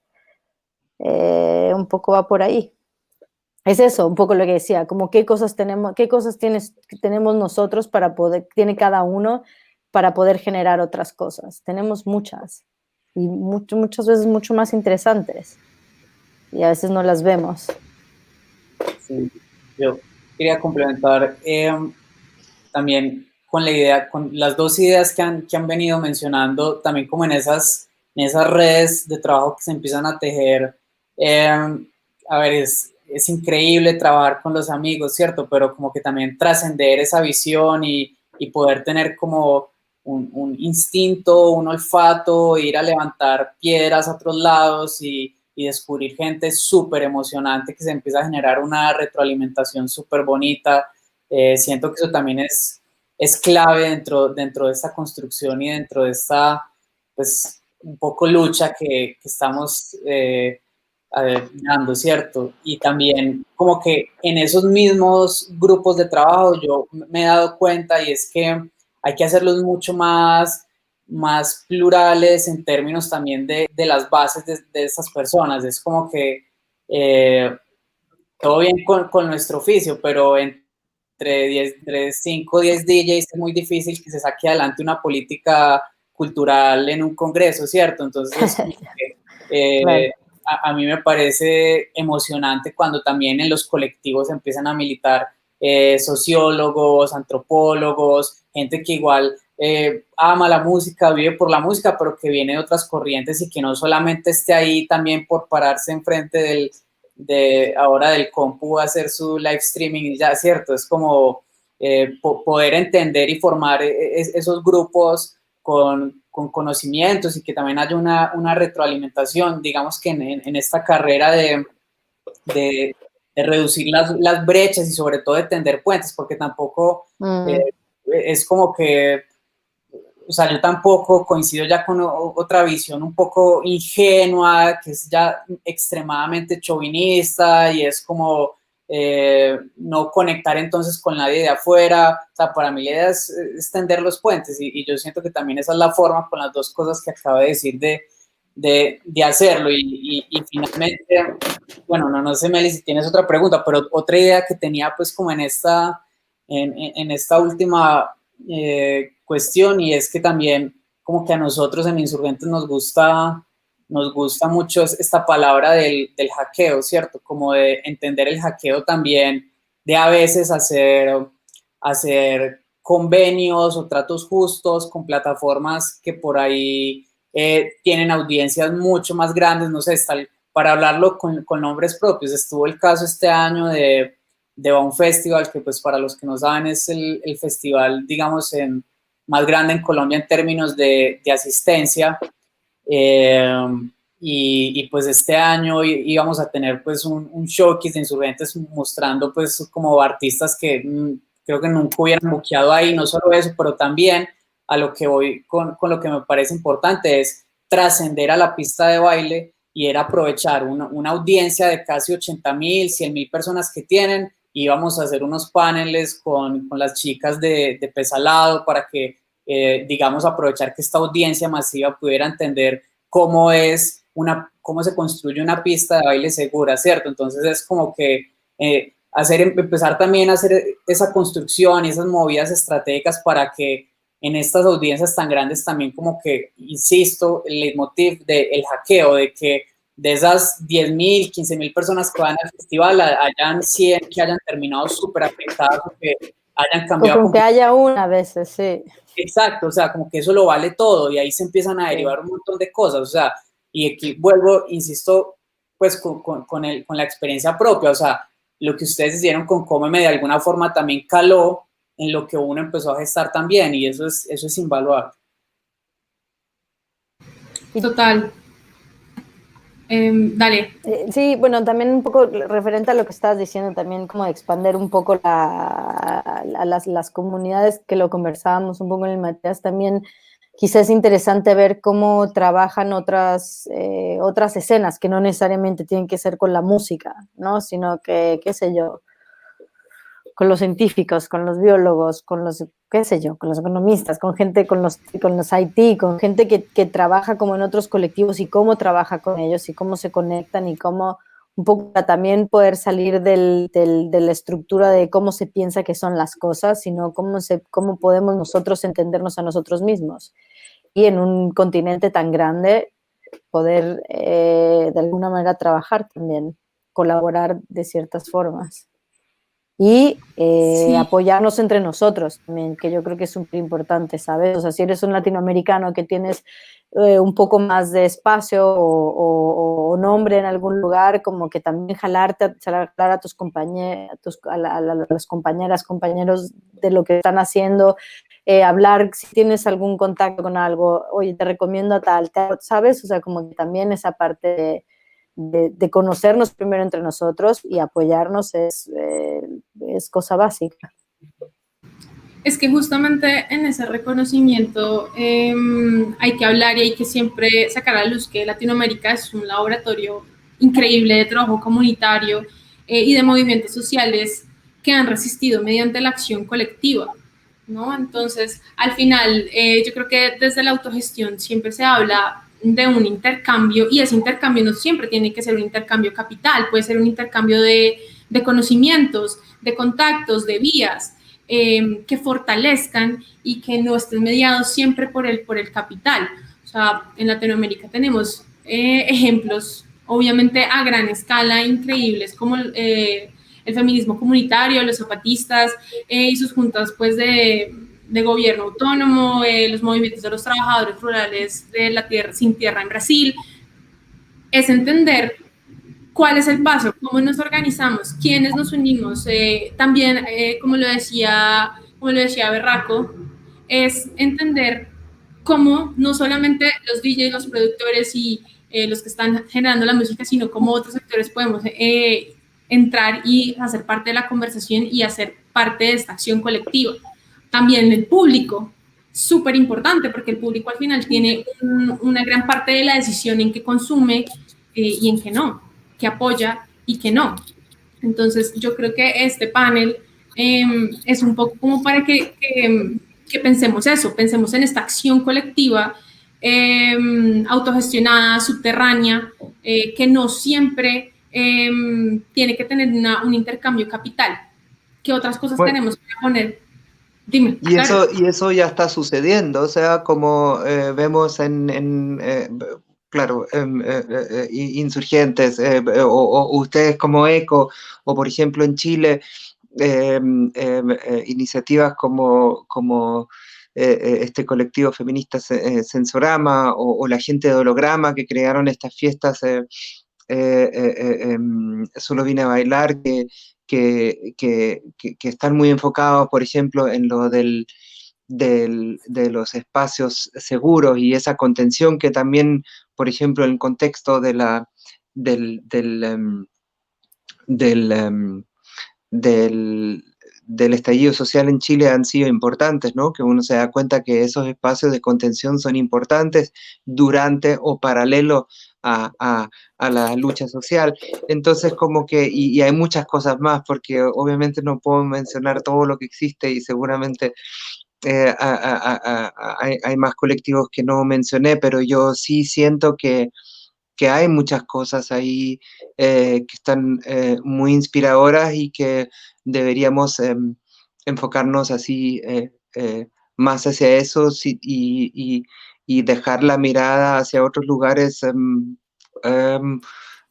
un poco va por ahí. Es eso, un poco lo que decía, como qué cosas tenemos nosotros tiene cada uno para poder generar otras cosas. Tenemos muchas y muchas veces mucho más interesantes y a veces no las vemos. Sí, yo quería complementar también con la idea, con las dos ideas que han venido mencionando, también como en esas redes de trabajo que se empiezan a tejer. A ver, es increíble trabajar con los amigos, ¿cierto? Pero como que también trascender esa visión y poder tener como un instinto, un olfato, ir a levantar piedras a otros lados y descubrir gente súper emocionante, que se empieza a generar una retroalimentación súper bonita. Siento que eso también es clave dentro de esta construcción y dentro de esta, pues, un poco lucha que estamos dando, ¿cierto? Y también como que en esos mismos grupos de trabajo yo me he dado cuenta, y es que hay que hacerlos mucho más plurales en términos también de las bases de estas personas. Es como que todo bien con nuestro oficio, pero entre 5 o 10 DJs es muy difícil que se saque adelante una política cultural en un congreso, ¿cierto? Entonces, Claro. a mí me parece emocionante cuando también en los colectivos empiezan a militar sociólogos, antropólogos, gente que igual ama la música, vive por la música, pero que viene de otras corrientes y que no solamente esté ahí también por pararse enfrente ahora del compu a hacer su live streaming y ya, ¿cierto? Es como poder entender y formar esos grupos con conocimientos y que también haya una retroalimentación, digamos que en esta carrera de reducir las brechas y sobre todo de tender puentes, porque tampoco es como que, o sea, yo tampoco coincido ya con otra visión un poco ingenua, que es ya extremadamente chauvinista y es como no conectar entonces con nadie de afuera. O sea, para mí la idea es tender los puentes y yo siento que también esa es la forma, con las dos cosas que acabo de decir, de hacerlo. Y finalmente, bueno, no sé, Meli, si tienes otra pregunta, pero otra idea que tenía pues como en esta última cuestión, y es que también como que a nosotros en Insurgentes nos gusta mucho esta palabra del hackeo, ¿cierto? Como de entender el hackeo también, de a veces hacer convenios o tratos justos con plataformas que por ahí tienen audiencias mucho más grandes, no sé, para hablarlo con nombres propios. Estuvo el caso este año de Baum Festival, que pues para los que no saben es el festival, digamos, más grande en Colombia en términos de asistencia. Y pues este año íbamos a tener pues un showcase de Insurgentes mostrando pues como artistas que creo que nunca hubieran buqueado ahí. No solo eso, pero también a lo que voy con lo que me parece importante es trascender a la pista de baile y era aprovechar una audiencia de casi 80.000, 100.000 personas que tienen. Íbamos a hacer unos paneles con las chicas de Pesalado para que, digamos, aprovechar que esta audiencia masiva pudiera entender cómo se construye una pista de baile segura, ¿cierto? Entonces es como que empezar también a hacer esa construcción y esas movidas estratégicas para que en estas audiencias tan grandes también como que, insisto, el leitmotiv del hackeo, de que de esas 10.000, 15.000 personas que van al festival, hayan 100 que hayan terminado súper afectadas o que hayan cambiado. O con que haya una a veces, sí. Exacto, o sea, como que eso lo vale todo y ahí se empiezan a derivar un montón de cosas, o sea, y aquí vuelvo, insisto, pues con la experiencia propia, o sea, lo que ustedes hicieron con Cómeme de alguna forma también caló en lo que uno empezó a gestar también, y eso es invaluable. Total. Dale. Sí, bueno, también un poco referente a lo que estabas diciendo, también como de expandir un poco las comunidades que lo conversábamos un poco en el Matías, también quizás es interesante ver cómo trabajan otras escenas que no necesariamente tienen que ser con la música, ¿no? Sino que, qué sé yo, con los científicos, con los biólogos, con los, qué sé yo, con los economistas, con gente, con los IT, con gente que trabaja como en otros colectivos y cómo trabaja con ellos y cómo se conectan y cómo un poco para también poder salir de la estructura de cómo se piensa que son las cosas, sino cómo podemos nosotros entendernos a nosotros mismos. Y en un continente tan grande, poder de alguna manera trabajar también, colaborar de ciertas formas. Y sí, apoyarnos entre nosotros también, que yo creo que es súper importante, ¿sabes? O sea, si eres un latinoamericano que tienes un poco más de espacio o nombre en algún lugar, como que también jalar a tus compañeros, a las compañeras, compañeros de lo que están haciendo, hablar si tienes algún contacto con algo, oye, te recomiendo a tal, ¿sabes? O sea, como que también esa parte de conocernos primero entre nosotros y apoyarnos es cosa básica. Es que justamente en ese reconocimiento hay que hablar y hay que siempre sacar a la luz que Latinoamérica es un laboratorio increíble de trabajo comunitario y de movimientos sociales que han resistido mediante la acción colectiva, ¿no? Entonces, al final, yo creo que desde la autogestión siempre se habla de un intercambio y ese intercambio no siempre tiene que ser un intercambio capital, puede ser un intercambio de conocimientos, de contactos, de vías, que fortalezcan y que no estén mediados siempre por el capital. O sea, en Latinoamérica tenemos ejemplos, obviamente a gran escala, increíbles, como el feminismo comunitario, los zapatistas y sus juntas pues de gobierno autónomo, los movimientos de los trabajadores rurales de la tierra sin tierra en Brasil. Es entender cuál es el paso, cómo nos organizamos, quiénes nos unimos. También, como lo decía Berraco, es entender cómo no solamente los DJs, los productores y los que están generando la música, sino cómo otros sectores podemos entrar y hacer parte de la conversación y hacer parte de esta acción colectiva. También el público, súper importante, porque el público al final tiene una gran parte de la decisión en qué consume y en qué no, que apoya y que no. Entonces, yo creo que este panel es un poco como para que pensemos eso, pensemos en esta acción colectiva, autogestionada, subterránea, que no siempre tiene que tener un intercambio capital. ¿Qué otras cosas tenemos que poner? Dime. Y, claro. Eso ya está sucediendo, o sea, como vemos claro, insurgentes, o ustedes como ECO, o por ejemplo en Chile, iniciativas como este colectivo feminista Sensorama, o la gente de Holograma, que crearon estas fiestas, Solo vine a bailar, que están muy enfocados, por ejemplo, en lo de los espacios seguros y esa contención que también, por ejemplo, en el contexto del estallido social en Chile han sido importantes, ¿no? Que uno se da cuenta que esos espacios de contención son importantes durante o paralelo a la lucha social. Entonces, como que, y hay muchas cosas más, porque obviamente no puedo mencionar todo lo que existe y seguramente hay más colectivos que no mencioné, pero yo sí siento que hay muchas cosas ahí que están muy inspiradoras y que deberíamos enfocarnos así más hacia eso y dejar la mirada hacia otros lugares,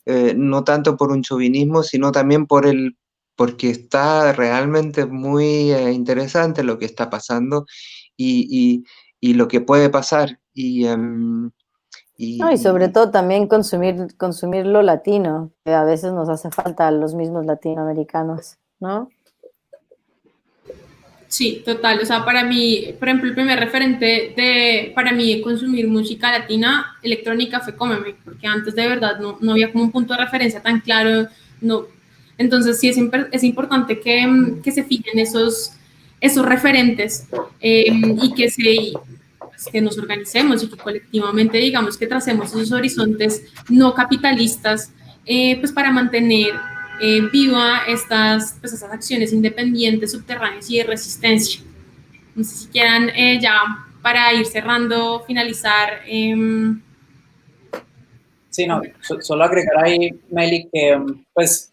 no tanto por un chauvinismo, sino también porque está realmente muy interesante lo que está pasando y, y lo que puede pasar. No, y sobre Y, todo también consumir lo latino, que a veces nos hace falta a los mismos latinoamericanos, ¿no? Sí, total. O sea, para mí, por ejemplo, el primer referente para mí de consumir música latina electrónica fue Cómeme, porque antes de verdad no había como un punto de referencia tan claro. No. Entonces sí es importante que se fijen esos referentes y pues, que nos organicemos y que colectivamente digamos que tracemos esos horizontes no capitalistas pues para mantener viva pues esas acciones independientes, subterráneas y de resistencia. No sé si quieran ya para ir cerrando, finalizar. Sí, no, solo agregar ahí, Meli, que pues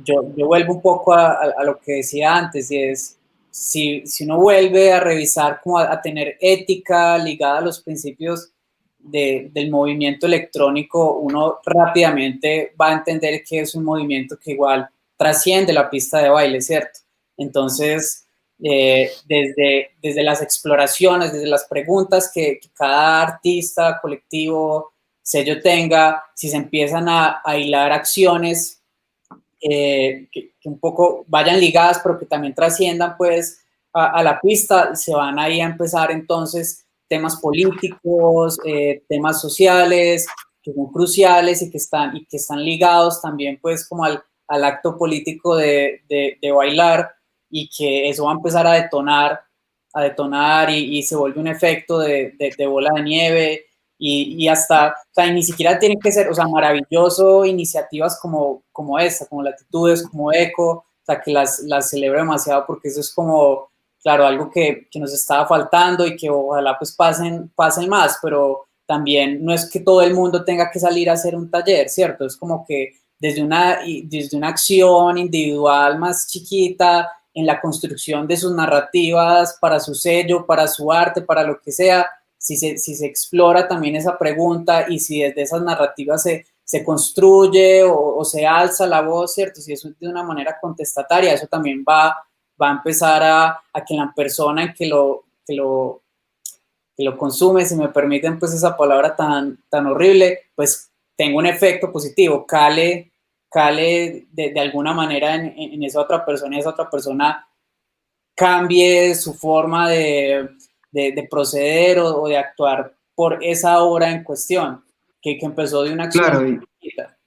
yo vuelvo un poco a lo que decía antes, y es, si uno vuelve a revisar, como a tener ética ligada a los principios del movimiento electrónico, uno rápidamente va a entender que es un movimiento que igual trasciende la pista de baile, ¿cierto? Entonces, desde las exploraciones, desde las preguntas que cada artista, colectivo, sello tenga, si se empiezan a hilar acciones que un poco vayan ligadas, pero que también trasciendan pues a la pista, se van ahí a empezar entonces temas políticos, temas sociales, que son cruciales y que están ligados también pues como al acto político de bailar, y que eso va a empezar a detonar y se vuelve un efecto de bola de nieve y hasta, o sea, y ni siquiera tienen que ser, o sea, maravilloso iniciativas como esta, como Latitudes, como Eco, o sea, que las celebro demasiado porque eso es como, claro, algo que nos estaba faltando y que ojalá pues pasen más, pero también no es que todo el mundo tenga que salir a hacer un taller, ¿cierto? Es como que desde una acción individual más chiquita, en la construcción de sus narrativas, para su sello, para su arte, para lo que sea, si se explora también esa pregunta y si desde esas narrativas se construye o se alza la voz, ¿cierto? Si eso es de una manera contestataria, eso también va a empezar a que la persona en que lo consume, si me permiten pues esa palabra tan horrible, pues tenga un efecto positivo, cale de alguna manera en esa otra persona, y esa otra persona cambie su forma de proceder o de actuar por esa obra en cuestión, que empezó de una acción claro, chiquita.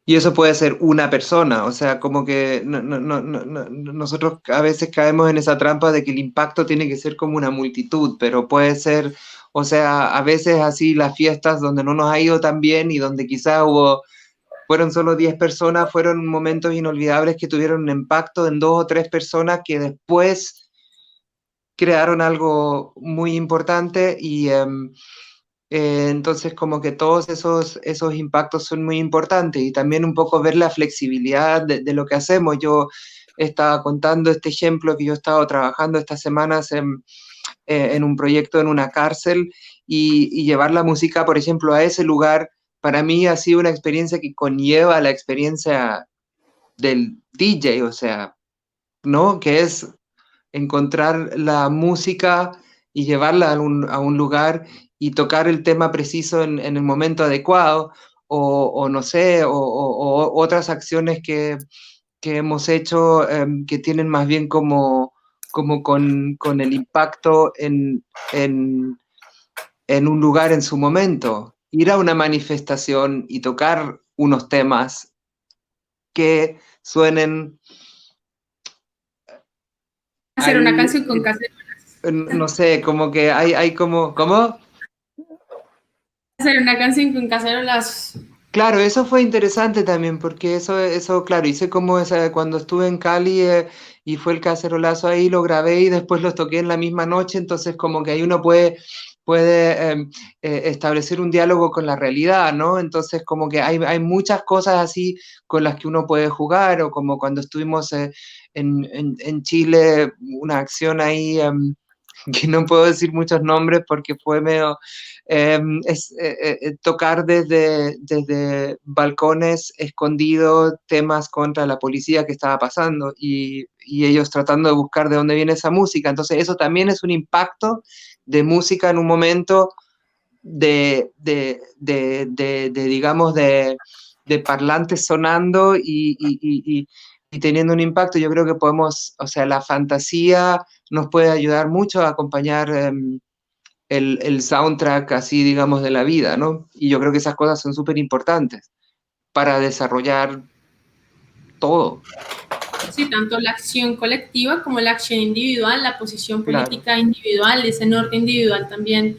y eso puede ser una persona, o sea, como que nosotros a veces caemos en esa trampa de que el impacto tiene que ser como una multitud, pero puede ser, o sea, a veces así las fiestas donde no nos ha ido tan bien y donde quizás fueron solo 10 personas, fueron momentos inolvidables que tuvieron un impacto en 2 o 3 personas que después crearon algo muy importante y entonces como que todos esos impactos son muy importantes y también un poco ver la flexibilidad de lo que hacemos. Yo estaba contando este ejemplo que yo he estado trabajando estas semanas en un proyecto en una cárcel y llevar la música, por ejemplo, a ese lugar, para mí ha sido una experiencia que conlleva la experiencia del DJ, o sea, ¿no? Que es encontrar la música y llevarla a un lugar y tocar el tema preciso en el momento adecuado, o no sé, o otras acciones que hemos hecho que tienen más bien como con el impacto en un lugar en su momento. Ir a una manifestación y tocar unos temas que suenen Hacer una ahí, canción con cassette. no sé, como que hay como, ¿cómo? hacer una canción con cacerolazo. Claro, eso fue interesante también, porque eso, claro, hice como cuando estuve en Cali y fue el cacerolazo ahí, lo grabé y después lo toqué en la misma noche, entonces como que ahí uno puede establecer un diálogo con la realidad, ¿no? Entonces como que hay muchas cosas así con las que uno puede jugar, o como cuando estuvimos en Chile, una acción ahí, que no puedo decir muchos nombres porque fue medio tocar desde balcones escondidos temas contra la policía que estaba pasando y ellos tratando de buscar de dónde viene esa música. Entonces eso también es un impacto de música en un momento digamos, de parlantes sonando y teniendo un impacto. Yo creo que podemos, o sea, la fantasía nos puede ayudar mucho a acompañar el soundtrack así, digamos, de la vida, ¿no? Y yo creo que esas cosas son súper importantes para desarrollar todo. Sí, tanto la acción colectiva como la acción individual, la posición Claro. política individual, ese norte individual también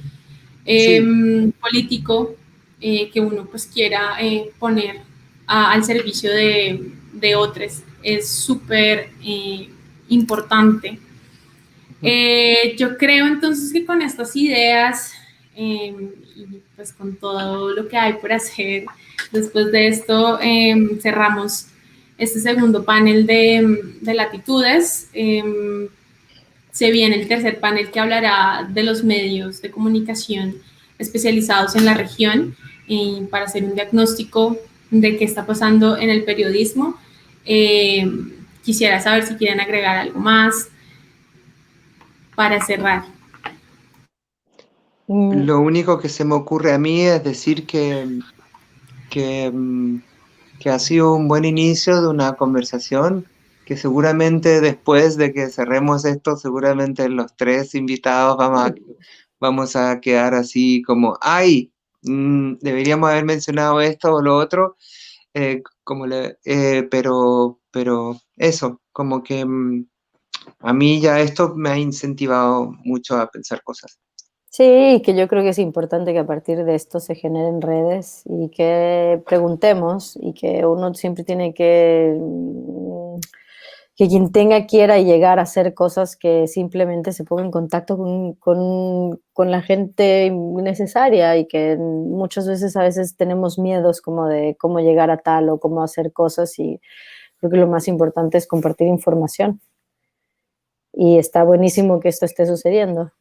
político que uno pues quiera poner al servicio de otros. Es súper importante. Yo creo entonces que con estas ideas y pues con todo lo que hay por hacer, después de esto cerramos este segundo panel de latitudes. Se viene el tercer panel que hablará de los medios de comunicación especializados en la región para hacer un diagnóstico de qué está pasando en el periodismo. Quisiera saber si quieren agregar algo más para cerrar. Lo único que se me ocurre a mí es decir que ha sido un buen inicio de una conversación, que seguramente después de que cerremos esto, seguramente los tres invitados vamos a quedar así como, ay, deberíamos haber mencionado esto o lo otro, pero eso, como que a mí ya esto me ha incentivado mucho a pensar cosas. Sí, que yo creo que es importante que a partir de esto se generen redes y que preguntemos y que uno siempre tiene que quien quiera llegar a hacer cosas que simplemente se ponga en contacto con la gente necesaria y que muchas veces tenemos miedos como de cómo llegar a tal o cómo hacer cosas y creo que lo más importante es compartir información y está buenísimo que esto esté sucediendo.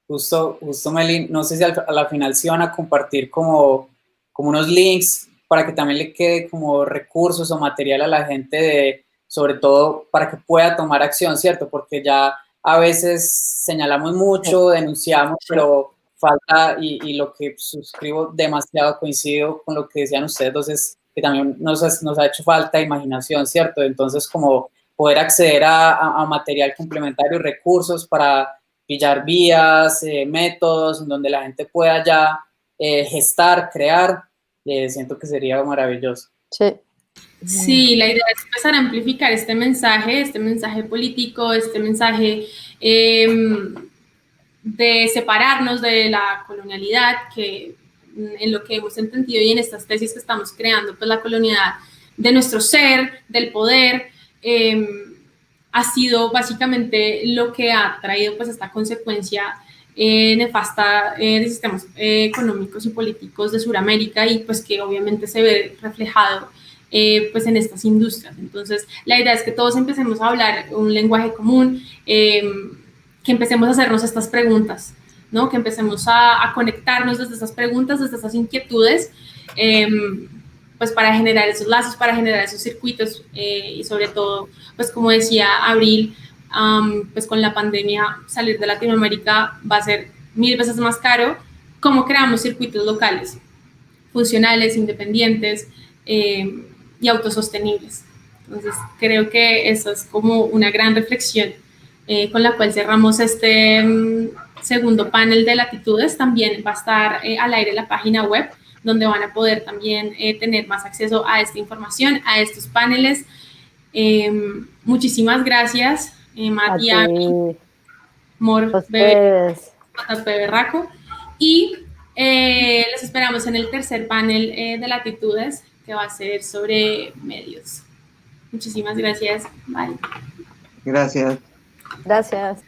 Justo Meli, no sé si a la final sí van a compartir como unos links para que también le quede como recursos o material a la gente sobre todo para que pueda tomar acción, ¿cierto? Porque ya a veces señalamos mucho, denunciamos, pero falta, y lo que suscribo demasiado, coincido con lo que decían ustedes dos, es que también nos ha hecho falta imaginación, ¿cierto? Entonces, como poder acceder a material complementario, recursos para pillar vías, métodos en donde la gente pueda ya gestar, crear, siento que sería maravilloso. Sí. Sí, la idea es empezar a amplificar este mensaje político, este mensaje de separarnos de la colonialidad, que en lo que hemos entendido y en estas tesis que estamos creando, pues la colonialidad de nuestro ser, del poder, ha sido básicamente lo que ha traído pues esta consecuencia nefasta de sistemas económicos y políticos de Sudamérica y pues que obviamente se ve reflejado pues en estas industrias. Entonces la idea es que todos empecemos a hablar un lenguaje común, que empecemos a hacernos estas preguntas, ¿no? Que empecemos a conectarnos desde esas preguntas, desde esas inquietudes, pues para generar esos lazos, para generar esos circuitos y sobre todo, pues como decía Abril, pues con la pandemia salir de Latinoamérica va a ser 1000 veces más caro. ¿Cómo creamos circuitos locales, funcionales, independientes y autosostenibles? Entonces creo que eso es como una gran reflexión con la cual cerramos este segundo panel de latitudes. También va a estar al aire la página web, donde van a poder también tener más acceso a esta información, a estos paneles. Muchísimas gracias, Mati, Mor, Bebe, JP Berraco. Y los esperamos en el tercer panel de Latitudes, que va a ser sobre medios. Muchísimas gracias. Bye. Gracias. Gracias.